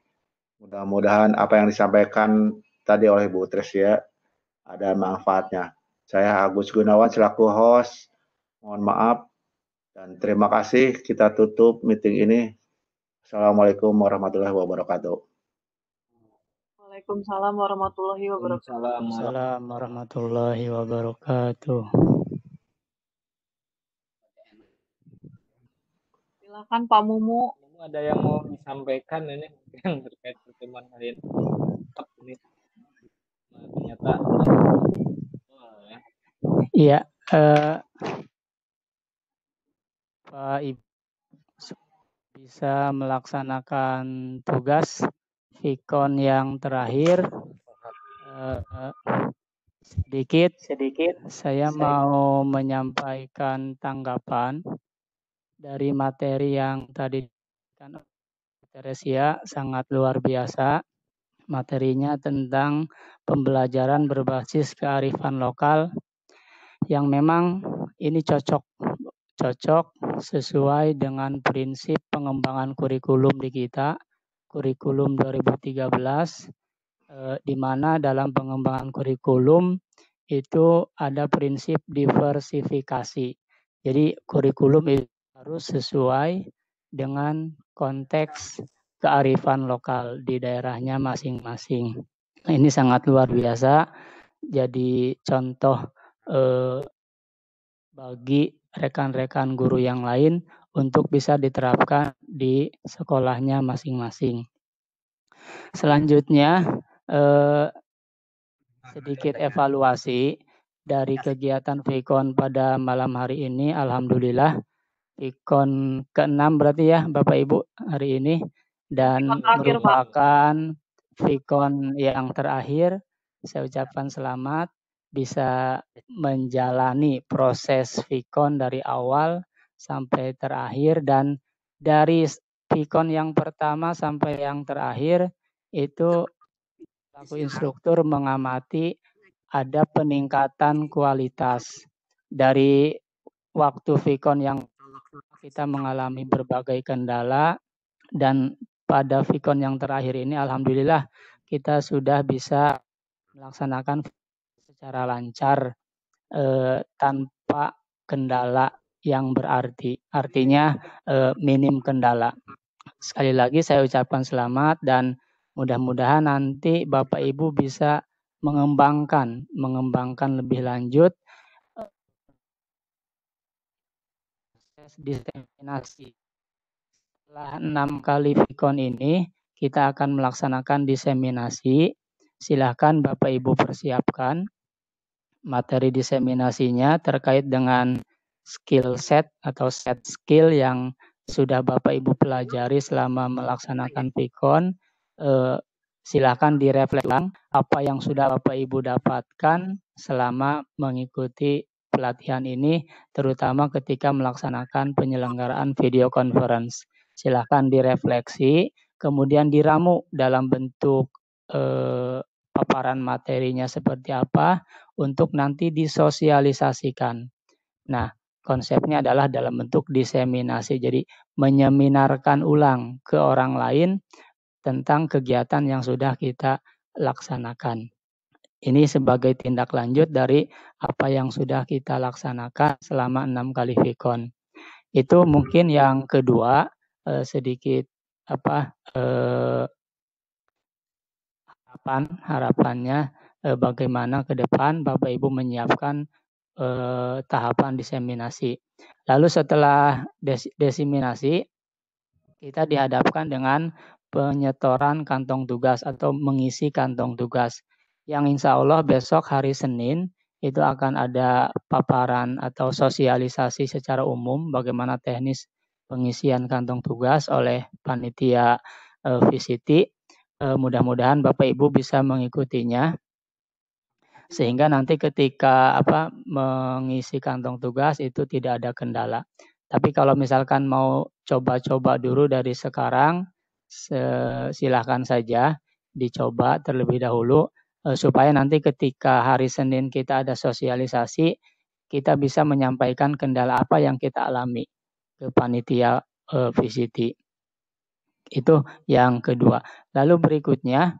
Mudah-mudahan apa yang disampaikan tadi oleh Bu Trestia ada manfaatnya. Saya Agus Gunawan selaku host. Mohon maaf dan terima kasih. Kita tutup meeting ini. Assalamualaikum warahmatullahi wabarakatuh. Waalaikumsalam warahmatullahi wabarakatuh. Waalaikumsalam warahmatullahi wabarakatuh. Silakan Pak Mumu. Ada yang mau disampaikan ini yang terkait pertemuan hari ini? Ternyata. Iya, Pak Ibu bisa melaksanakan tugas Vicon yang terakhir. Sedikit saya mau menyampaikan tanggapan dari materi yang tadi diberikan oleh Teresia, sangat luar biasa. Materinya tentang pembelajaran berbasis kearifan lokal yang memang ini cocok sesuai dengan prinsip pengembangan kurikulum di kita, kurikulum 2013, di mana dalam pengembangan kurikulum itu ada prinsip diversifikasi. Jadi kurikulum itu harus sesuai dengan konteks kearifan lokal di daerahnya masing-masing. Ini sangat luar biasa, jadi contoh bagi rekan-rekan guru yang lain untuk bisa diterapkan di sekolahnya masing-masing. Selanjutnya, sedikit evaluasi dari kegiatan Vicon pada malam hari ini. Alhamdulillah, Vicon ke-6 berarti ya Bapak Ibu hari ini, dan merupakan Vicon yang terakhir. Saya ucapkan selamat bisa menjalani proses Vicon dari awal sampai terakhir, dan dari Vicon yang pertama sampai yang terakhir itu aku instruktur mengamati ada peningkatan kualitas. Dari waktu Vicon yang kita mengalami berbagai kendala, dan pada Vicon yang terakhir ini alhamdulillah kita sudah bisa melaksanakan secara lancar tanpa kendala yang berarti. Artinya minim kendala. Sekali lagi saya ucapkan selamat dan mudah-mudahan nanti Bapak Ibu bisa mengembangkan lebih lanjut proses diseminasi. Setelah 6 kali Vicon ini kita akan melaksanakan diseminasi. Silahkan Bapak Ibu persiapkan materi diseminasinya terkait dengan skill set atau set skill yang sudah Bapak Ibu pelajari selama melaksanakan Vicon. Silakan direfleks ulang apa yang sudah Bapak Ibu dapatkan selama mengikuti pelatihan ini, terutama ketika melaksanakan penyelenggaraan video conference. Silakan direfleksi, kemudian diramu dalam bentuk paparan materinya seperti apa untuk nanti disosialisasikan. Nah, konsepnya adalah dalam bentuk diseminasi, jadi menyeminarkan ulang ke orang lain tentang kegiatan yang sudah kita laksanakan. Ini sebagai tindak lanjut dari apa yang sudah kita laksanakan selama 6 kali Vicon. Itu mungkin yang kedua, sedikit harapannya bagaimana ke depan Bapak Ibu menyiapkan tahapan diseminasi. Lalu setelah diseminasi, kita dihadapkan dengan penyetoran kantong tugas atau mengisi kantong tugas. Yang insya Allah besok hari Senin itu akan ada paparan atau sosialisasi secara umum bagaimana teknis pengisian kantong tugas oleh panitia VCT. Mudah-mudahan Bapak Ibu bisa mengikutinya sehingga nanti ketika mengisi kantong tugas itu tidak ada kendala. Tapi kalau misalkan mau coba-coba dulu dari sekarang, silahkan saja dicoba terlebih dahulu supaya nanti ketika hari Senin kita ada sosialisasi, kita bisa menyampaikan kendala apa yang kita alami ke panitia VCT. Itu yang kedua. Lalu berikutnya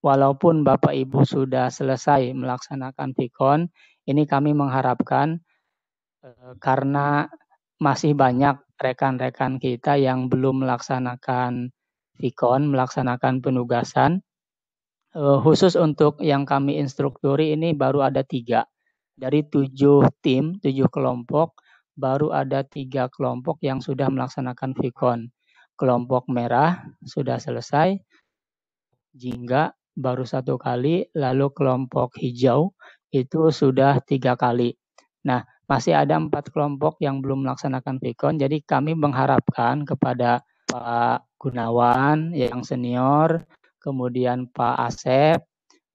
walaupun Bapak Ibu sudah selesai melaksanakan Vikon, ini kami mengharapkan karena masih banyak rekan-rekan kita yang belum melaksanakan Vikon, melaksanakan penugasan. Khusus untuk yang kami instrukturi ini baru ada 3. Dari 7 tim, 7 kelompok, baru ada 3 kelompok yang sudah melaksanakan Vikon. Kelompok merah sudah selesai, jingga baru 1 kali, lalu kelompok hijau itu sudah 3 kali. Nah, masih ada 4 kelompok yang belum melaksanakan Vikon, jadi kami mengharapkan kepada Pak Gunawan yang senior, kemudian Pak Asep,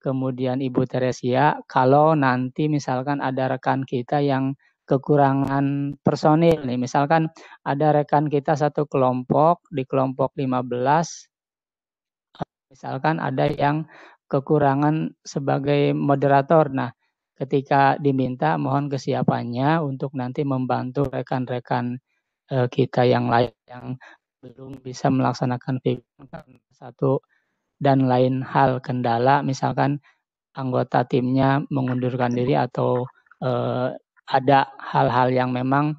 kemudian Ibu Teresia, kalau nanti misalkan ada rekan kita yang kekurangan personil nih, misalkan ada rekan kita satu kelompok, di kelompok 15, misalkan ada yang kekurangan sebagai moderator. Nah, ketika diminta mohon kesiapannya untuk nanti membantu rekan-rekan kita yang lain yang belum bisa melaksanakan Vikon karena satu dan lain hal kendala, misalkan anggota timnya mengundurkan diri atau ada hal-hal yang memang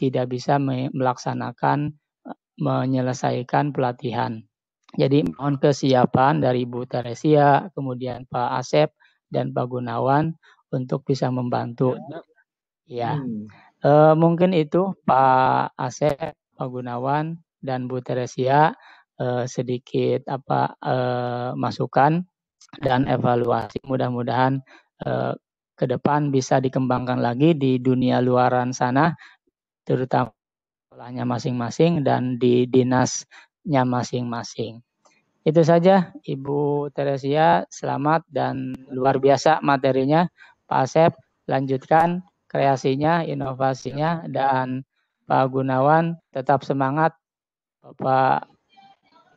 tidak bisa melaksanakan menyelesaikan pelatihan. Jadi mohon kesiapan dari Bu Teresia, kemudian Pak Asep dan Pak Gunawan untuk bisa membantu. Ya, mungkin itu Pak Asep, Pak Gunawan dan Bu Teresia sedikit masukan dan evaluasi. Mudah-mudahan ke depan bisa dikembangkan lagi di dunia luaran sana, terutama sekolahnya masing-masing dan di dinasnya masing-masing. Itu saja Ibu Teresia, selamat dan luar biasa materinya. Pak Asep, lanjutkan kreasinya, inovasinya, dan Pak Gunawan tetap semangat. Bapak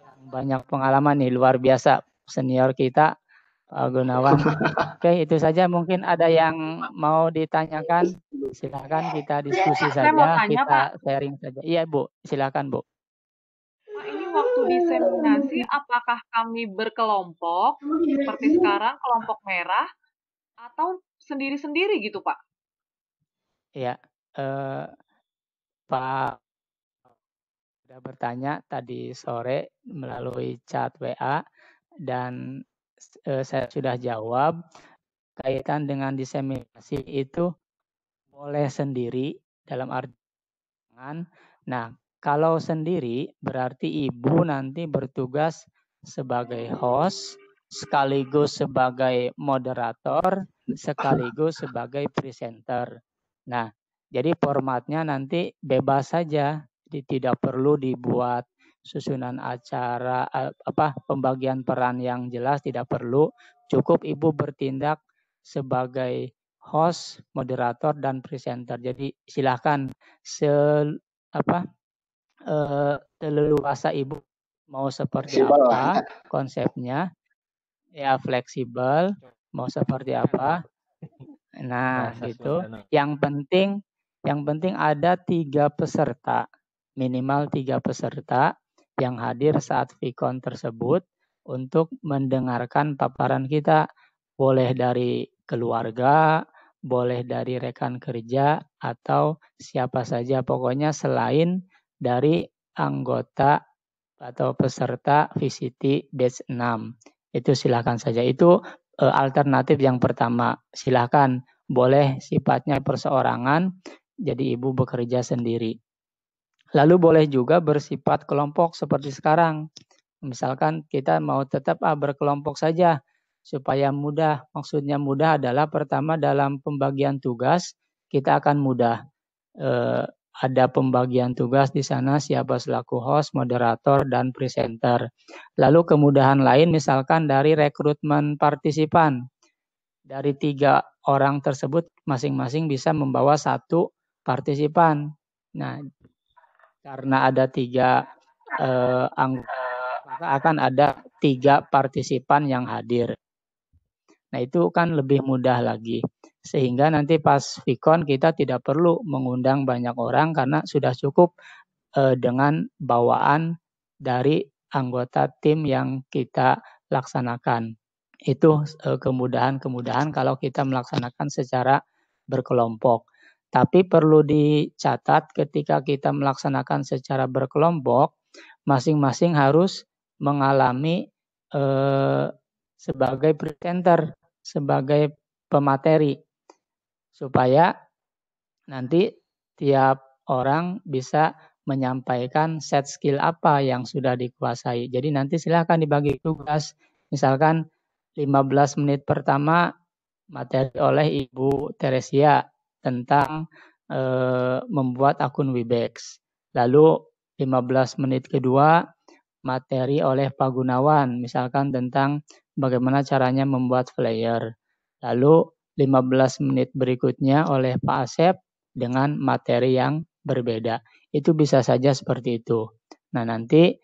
yang banyak pengalaman nih, luar biasa senior kita, Pak Gunawan. Oke, itu saja. Mungkin ada yang mau ditanyakan, silakan kita diskusi saja, Saya mau tanya, kita Pak. sharing saja. Iya Bu, silakan Bu. Pak, ini waktu diseminasi apakah kami berkelompok seperti sekarang kelompok merah atau sendiri-sendiri gitu, Pak? Ya, Pak sudah bertanya tadi sore melalui chat WA dan saya sudah jawab kaitan dengan diseminasi itu boleh sendiri dalam arti. Nah, kalau sendiri berarti Ibu nanti bertugas sebagai host, sekaligus sebagai moderator, sekaligus sebagai presenter. Nah, jadi formatnya nanti bebas saja, tidak perlu dibuat susunan acara pembagian peran yang jelas, tidak perlu. Cukup Ibu bertindak sebagai host, moderator dan presenter. Jadi silakan leluasa Ibu mau seperti apa konsepnya, ya fleksibel, mau seperti apa. Nah, gitu. Yang penting ada 3 peserta, minimal 3 peserta yang hadir saat Vikon tersebut untuk mendengarkan paparan kita. Boleh dari keluarga, boleh dari rekan kerja, atau siapa saja. Pokoknya selain dari anggota atau peserta VCT batch 6. Itu silakan saja. Itu alternatif yang pertama. Silakan, boleh sifatnya perseorangan, jadi Ibu bekerja sendiri. Lalu boleh juga bersifat kelompok seperti sekarang. Misalkan kita mau tetap berkelompok saja supaya mudah. Maksudnya mudah adalah pertama dalam pembagian tugas kita akan mudah. Ada pembagian tugas di sana, siapa selaku host, moderator, dan presenter. Lalu kemudahan lain misalkan dari rekrutmen partisipan. Dari 3 orang tersebut masing-masing bisa membawa 1 partisipan. Nah, karena ada 3 anggota, maka akan ada 3 partisipan yang hadir. Nah, itu kan lebih mudah lagi. Sehingga nanti pas Vikon kita tidak perlu mengundang banyak orang karena sudah cukup dengan bawaan dari anggota tim yang kita laksanakan. Itu kemudahan-kemudahan kalau kita melaksanakan secara berkelompok. Tapi perlu dicatat ketika kita melaksanakan secara berkelompok, masing-masing harus mengalami sebagai presenter, sebagai pemateri, supaya nanti tiap orang bisa menyampaikan set skill apa yang sudah dikuasai. Jadi nanti silakan dibagi tugas. Misalkan 15 menit pertama materi oleh Ibu Teresia tentang membuat akun Webex. Lalu 15 menit kedua materi oleh Pak Gunawan, misalkan tentang bagaimana caranya membuat flyer. Lalu 15 menit berikutnya oleh Pak Asep dengan materi yang berbeda. Itu bisa saja seperti itu. Nah, nanti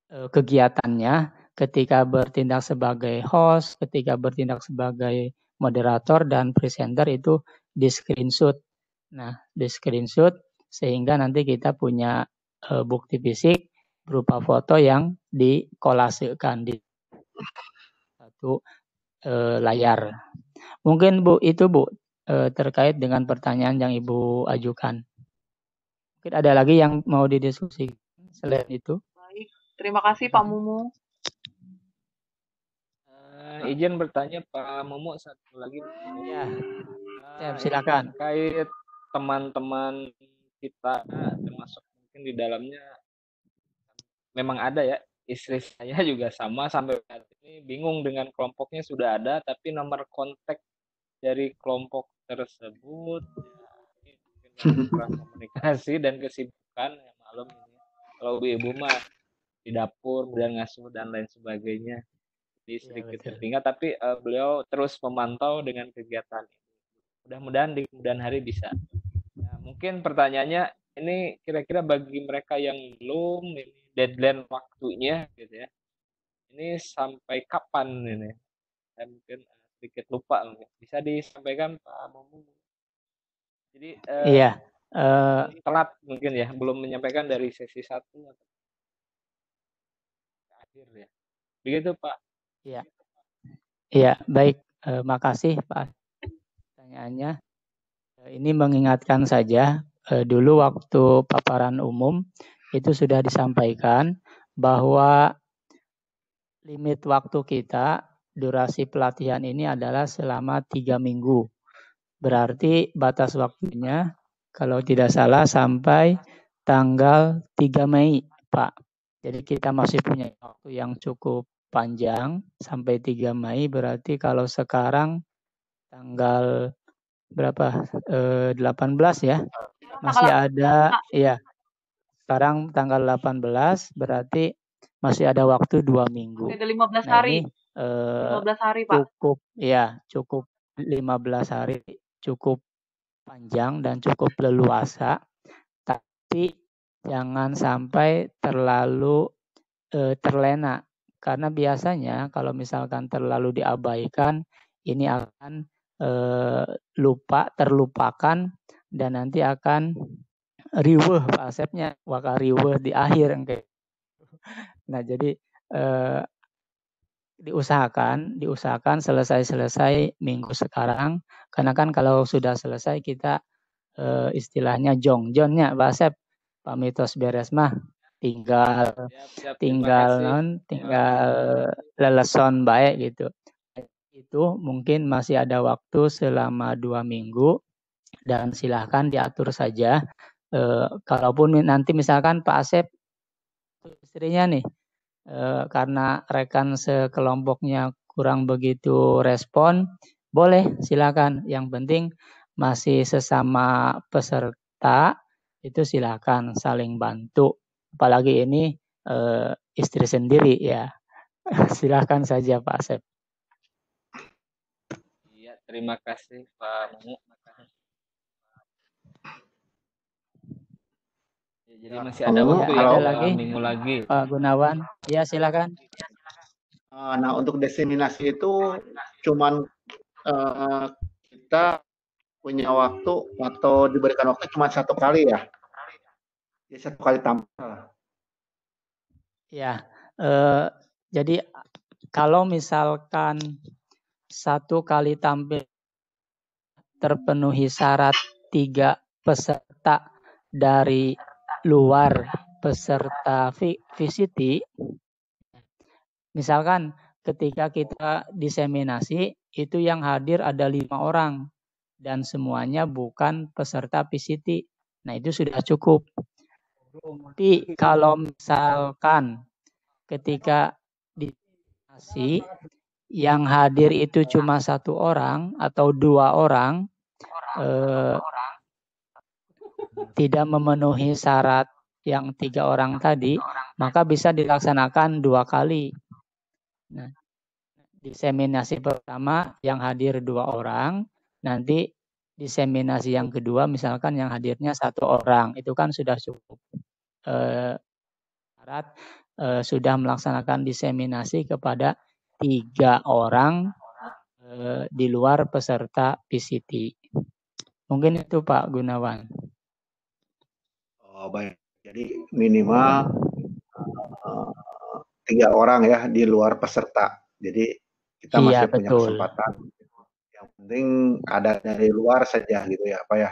kegiatannya ketika bertindak sebagai host, ketika bertindak sebagai moderator dan presenter itu di screenshot. Nah, di screenshot sehingga nanti kita punya bukti fisik berupa foto yang dikolasekan di satu layar. Mungkin Bu, itu Bu terkait dengan pertanyaan yang Ibu ajukan. Mungkin ada lagi yang mau didiskusikan selain itu. Baik, terima kasih Pak Mumu. Izin bertanya Pak Mumu satu lagi. Ya, silakan. Terkait teman-teman kita, termasuk mungkin di dalamnya memang ada ya, istri saya juga sama sampai saat ini bingung dengan kelompoknya sudah ada, tapi nomor kontak dari kelompok tersebut ya, kurang komunikasi dan kesibukan ya malum ini. Kalau ibu mah di dapur kemudian ngasuh dan lain sebagainya, jadi sedikit tertinggal, tapi beliau terus memantau dengan kegiatan ini. Mudah-mudahan di kemudian hari bisa. Ya, mungkin pertanyaannya ini kira-kira bagi mereka yang belum ini deadline waktunya gitu ya. Ini sampai kapan ini? Saya mungkin sedikit lupa, bisa disampaikan Pak Mumu. Jadi iya, telat mungkin ya, belum menyampaikan dari sesi 1 atau akhir ya. Begitu Pak. Iya. Iya, baik. Makasih Pak pertanyaannya. Ini mengingatkan saja, dulu waktu paparan umum itu sudah disampaikan bahwa limit waktu kita, durasi pelatihan ini adalah selama 3 minggu. Berarti batas waktunya kalau tidak salah sampai tanggal 3 Mei, Pak. Jadi kita masih punya waktu yang cukup panjang sampai 3 Mei, berarti kalau sekarang tanggal berapa? 18 ya. Masih ada ya. Sekarang tanggal 18 berarti masih ada waktu 2 minggu. Ada 15 Nah, hari. ini 15 hari, Pak. Cukup 15 hari, cukup panjang dan cukup leluasa. Tapi jangan sampai terlalu terlena, karena biasanya kalau misalkan terlalu diabaikan ini akan terlupakan dan nanti akan riweuh Pak Asepnya, bakal riweuh di akhir kayak. Nah, jadi diusahakan selesai minggu sekarang, karena kan kalau sudah selesai kita istilahnya jongjonnya Pak Asep, pamitos beres mah tinggal leleson baik gitu. Itu mungkin masih ada waktu selama 2 minggu dan silahkan diatur saja. Kalaupun nanti misalkan Pak Asep istrinya nih karena rekan sekelompoknya kurang begitu respon, boleh silakan. Yang penting masih sesama peserta itu silakan saling bantu. Apalagi ini istri sendiri ya. Silakan saja Pak Asep. Iya, terima kasih Pak Mumu. Jadi masih ada waktu ya, lagi minggu lagi. Pak Gunawan, ya silakan. Nah, untuk diseminasi itu cuman kita punya waktu atau diberikan waktu cuma 1 kali ya? Jadi 1 kali tampil. Ya, Jadi kalau misalkan satu kali tampil terpenuhi syarat 3 peserta dari luar peserta VCT, misalkan ketika kita diseminasi itu yang hadir ada 5 orang dan semuanya bukan peserta VCT. Nah, itu sudah cukup. Tapi kalau misalkan ketika diseminasi yang hadir itu cuma 1 orang atau 2 orang, tidak memenuhi syarat yang 3 orang tadi, maka bisa dilaksanakan 2 kali. Nah, diseminasi pertama yang hadir 2 orang, nanti diseminasi yang kedua misalkan yang hadirnya 1 orang, itu kan sudah cukup. Syarat sudah melaksanakan diseminasi kepada 3 orang di luar peserta VCT. Mungkin itu Pak Gunawan. Oh, baik. Jadi minimal 3 orang ya di luar peserta. Jadi kita masih punya kesempatan. Yang penting ada dari luar saja gitu ya, Pak ya.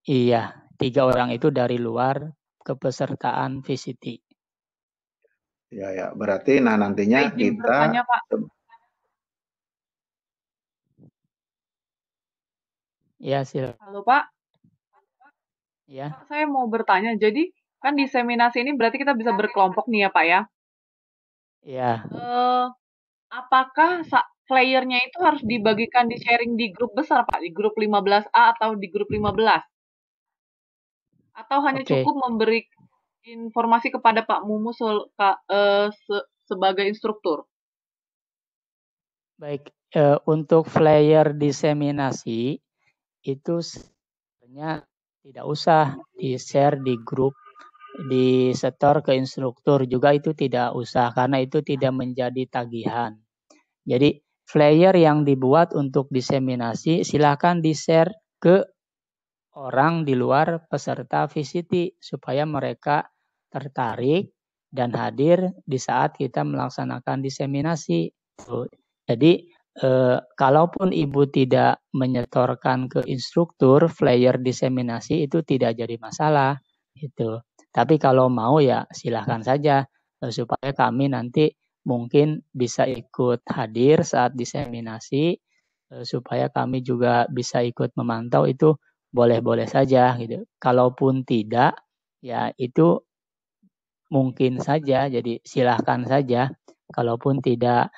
Iya, 3 orang itu dari luar kepesertaan VCT. Ya, berarti nantinya kita bertanya, Pak. Ya, silakan. Halo, Pak. Ya. Pak, saya mau bertanya. Jadi, kan diseminasi ini berarti kita bisa berkelompok nih ya, Pak ya? Iya. Apakah playernya itu harus dibagikan di sharing di grup besar, Pak? Di grup 15A atau di grup 15? Atau hanya cukup memberi informasi kepada Pak Mumu sebagai instruktur? Baik, untuk flyer diseminasi itu sebenarnya tidak usah di-share di grup, di-setor ke instruktur juga itu tidak usah karena itu tidak menjadi tagihan. Jadi flyer yang dibuat untuk diseminasi silakan di-share ke orang di luar peserta VCT supaya mereka tertarik dan hadir di saat kita melaksanakan diseminasi. Jadi kalaupun Ibu tidak menyetorkan ke instruktur flyer diseminasi itu tidak jadi masalah gitu. Tapi kalau mau ya silahkan saja supaya kami nanti mungkin bisa ikut hadir saat diseminasi supaya kami juga bisa ikut memantau, itu boleh-boleh saja gitu. Kalaupun tidak ya itu mungkin saja, jadi silahkan saja. Kalaupun tidak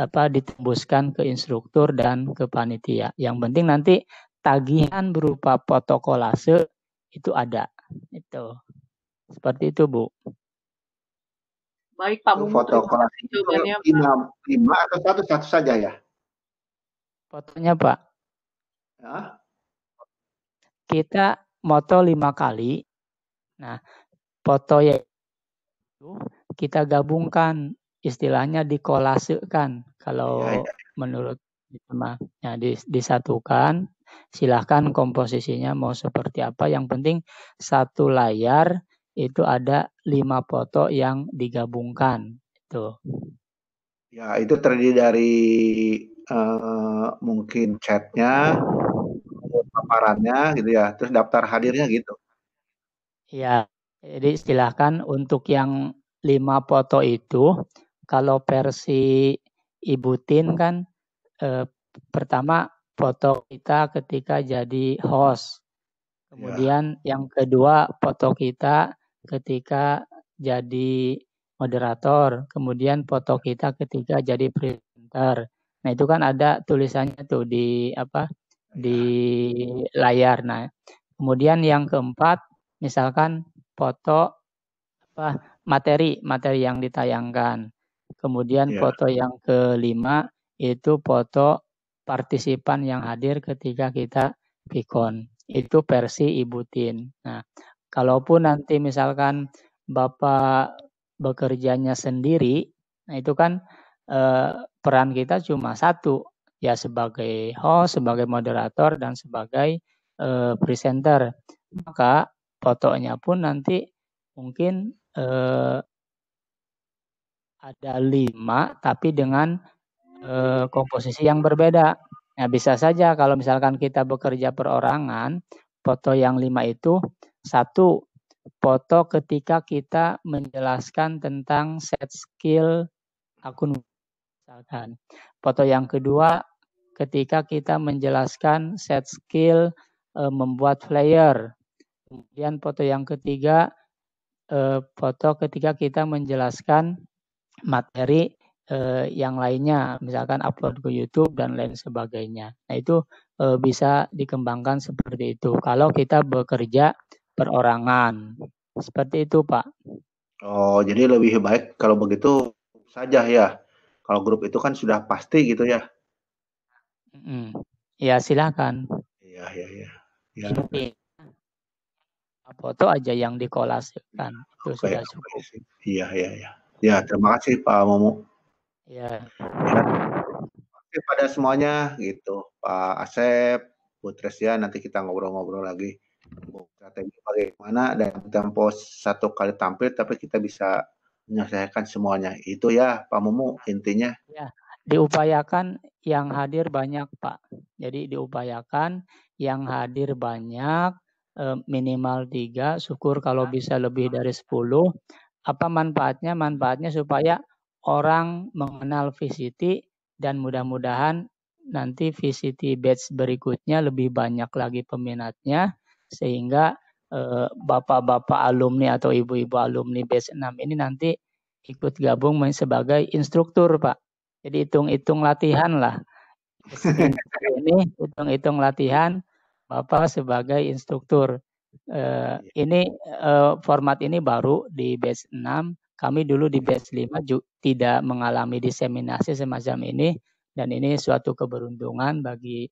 ditembuskan ke instruktur dan ke panitia. Yang penting nanti tagihan berupa foto kolase itu ada. Itu. Seperti itu, Bu. Baik, Pak Mumu. Foto kolase itu 5 atau satu saja ya? Fotonya, Pak. Ya. Kita moto 5 kali. Nah, foto yang itu kita gabungkan, istilahnya dikolasekan kalau menurut teman. Nah, disatukan, silahkan komposisinya mau seperti apa, yang penting satu layar itu ada 5 foto yang digabungkan itu. Ya, itu terdiri dari mungkin chatnya, paparannya gitu ya, terus daftar hadirnya gitu. Ya, jadi silahkan untuk yang 5 foto itu, kalau versi Ibu Tin kan pertama foto kita ketika jadi host. Kemudian yang kedua foto kita ketika jadi moderator. Kemudian foto kita ketika jadi presenter. Nah, itu kan ada tulisannya tuh di layar. Nah, kemudian yang keempat misalkan foto materi yang ditayangkan. Kemudian foto yang kelima itu foto partisipan yang hadir ketika kita Vicon. Itu versi Ibu Tin. Nah, kalaupun nanti misalkan Bapak bekerjanya sendiri, nah itu kan peran kita cuma satu, ya sebagai host, sebagai moderator, dan sebagai presenter. Maka fotonya pun nanti mungkin ada 5 tapi dengan komposisi yang berbeda. Nah, bisa saja kalau misalkan kita bekerja perorangan, foto yang 5 itu satu foto ketika kita menjelaskan tentang set skill akun misalkan. Foto yang kedua ketika kita menjelaskan set skill membuat flyer. Kemudian foto yang ketiga foto ketika kita menjelaskan materi yang lainnya, misalkan upload ke YouTube dan lain sebagainya. Nah, itu bisa dikembangkan seperti itu. Kalau kita bekerja perorangan. Seperti itu, Pak. Oh, jadi lebih baik kalau begitu saja ya. Kalau grup itu kan sudah pasti gitu ya. Ya, silakan. Iya, iya, iya. Ya. Inti foto aja yang dikolasikan. Itu Oke, sudah oke. cukup. Iya, iya, iya. Ya, terima kasih Pak Momo. Ya. Ya, terima kasih pada semuanya gitu. Pak Asep, Bu Tresia, nanti kita ngobrol-ngobrol lagi. Strategi bagaimana dan tempo 1 kali tampil tapi kita bisa menyelesaikan semuanya. Itu ya Pak Momo intinya. Ya, diupayakan yang hadir banyak, Pak. Jadi diupayakan yang hadir banyak, minimal 3, syukur kalau bisa lebih dari 10. Apa manfaatnya? Manfaatnya supaya orang mengenal VCT dan mudah-mudahan nanti VCT batch berikutnya lebih banyak lagi peminatnya sehingga bapak-bapak alumni atau ibu-ibu alumni batch 6 ini nanti ikut gabung sebagai instruktur, Pak. Jadi hitung-hitung latihan lah. Ini hitung-hitung latihan Bapak sebagai instruktur. Ini format ini baru di batch 6. Kami dulu di batch 5 tidak mengalami diseminasi semacam ini dan ini suatu keberuntungan bagi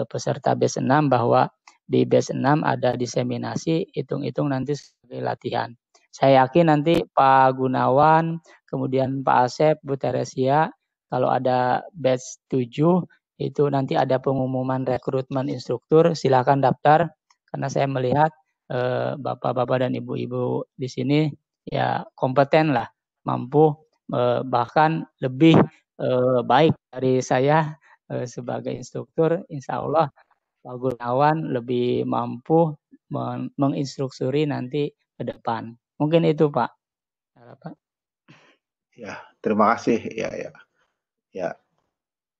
peserta batch 6 bahwa di batch 6 ada diseminasi, hitung-hitung nanti sebagai latihan. Saya yakin nanti Pak Gunawan, kemudian Pak Asep, Bu Teresia, kalau ada batch 7 itu nanti ada pengumuman rekrutmen instruktur, silakan daftar karena saya melihat bapak-bapak dan ibu-ibu di sini ya kompeten lah, mampu bahkan lebih baik dari saya sebagai instruktur. Insya Allah Pak Gunawan lebih mampu menginstruksuri nanti ke depan. Mungkin itu Pak. Ya, terima kasih. Ya, ya. Ya.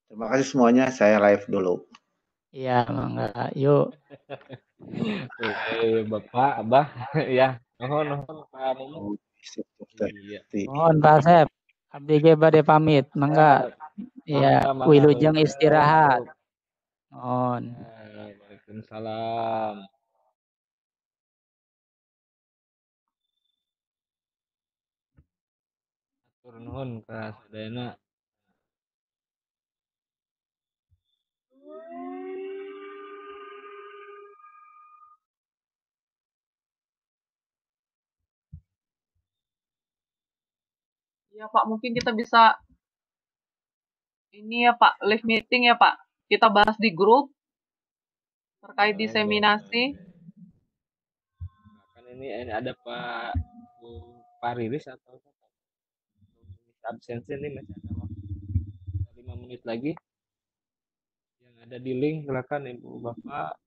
Terima kasih semuanya. Saya live dulu. Iya, mangga. Yuk. Bapak, Abah, ya. Nuhun Pak Mumu. Iya. Mohon Pak Asep. Abdi ge bade pamit. Mangga. Ya, wilujeng istirahat. Mohon. Waalaikumsalam. Atur nuhun ka sadayana. Ya Pak, mungkin kita bisa ini ya Pak, live meeting ya Pak. Kita bahas di grup terkait diseminasi. Kan ini ada Pak Riris atau absensi ini masih ada waktu 5 menit lagi. Yang ada di link silakan Ibu Bapak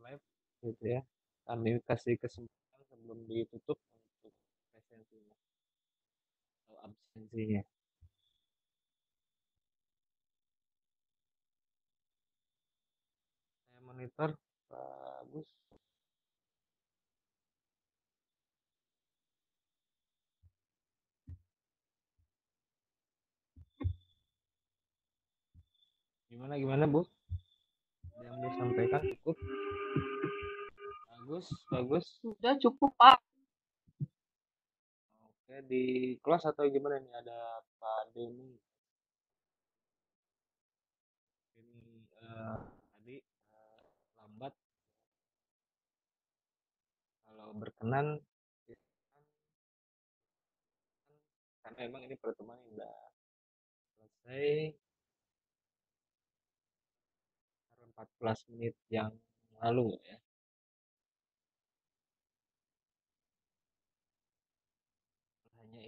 live gitu ya. Kami kasih kesempatan sebelum ditutup untuk presensinya atau absensinya. Saya monitor Pak Agus. Gimana Bu? Yang disampaikan cukup? Bagus. Sudah cukup Pak. Oke, di kelas atau gimana nih ada Pak Deni? Tadi lambat. Kalau berkenan, karena emang ini pertemuan yang udah selesai 14 menit yang lalu ya.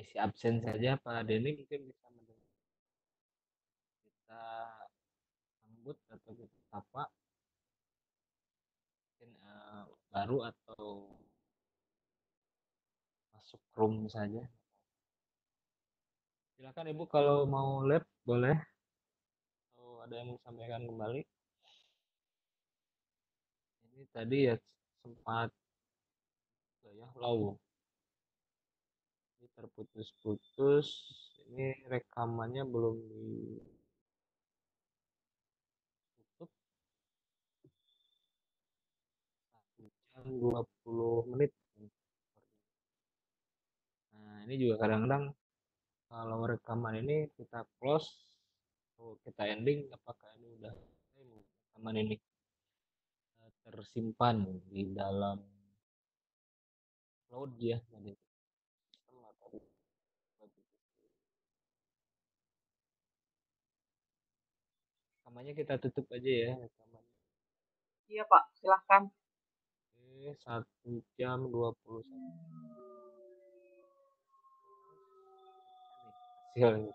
isi absen saja, Pak Denny mungkin bisa mendengar kita sambut atau kita sapa, mungkin baru atau masuk room saja. Silakan Ibu kalau mau lab boleh. Atau ada yang mau sampaikan kembali? Ini tadi ya sempat ya low. Ini terputus-putus. Ini rekamannya belum ditutup. 1 jam 20 menit. Nah, ini juga kadang-kadang kalau rekaman ini kita close atau kita ending, apakah ini udah rekaman ini tersimpan di dalam cloud ya tadi. Rekamannya kita tutup aja ya rekamannya. Iya Pak, silahkan. Oke, 1 jam 21. Hasil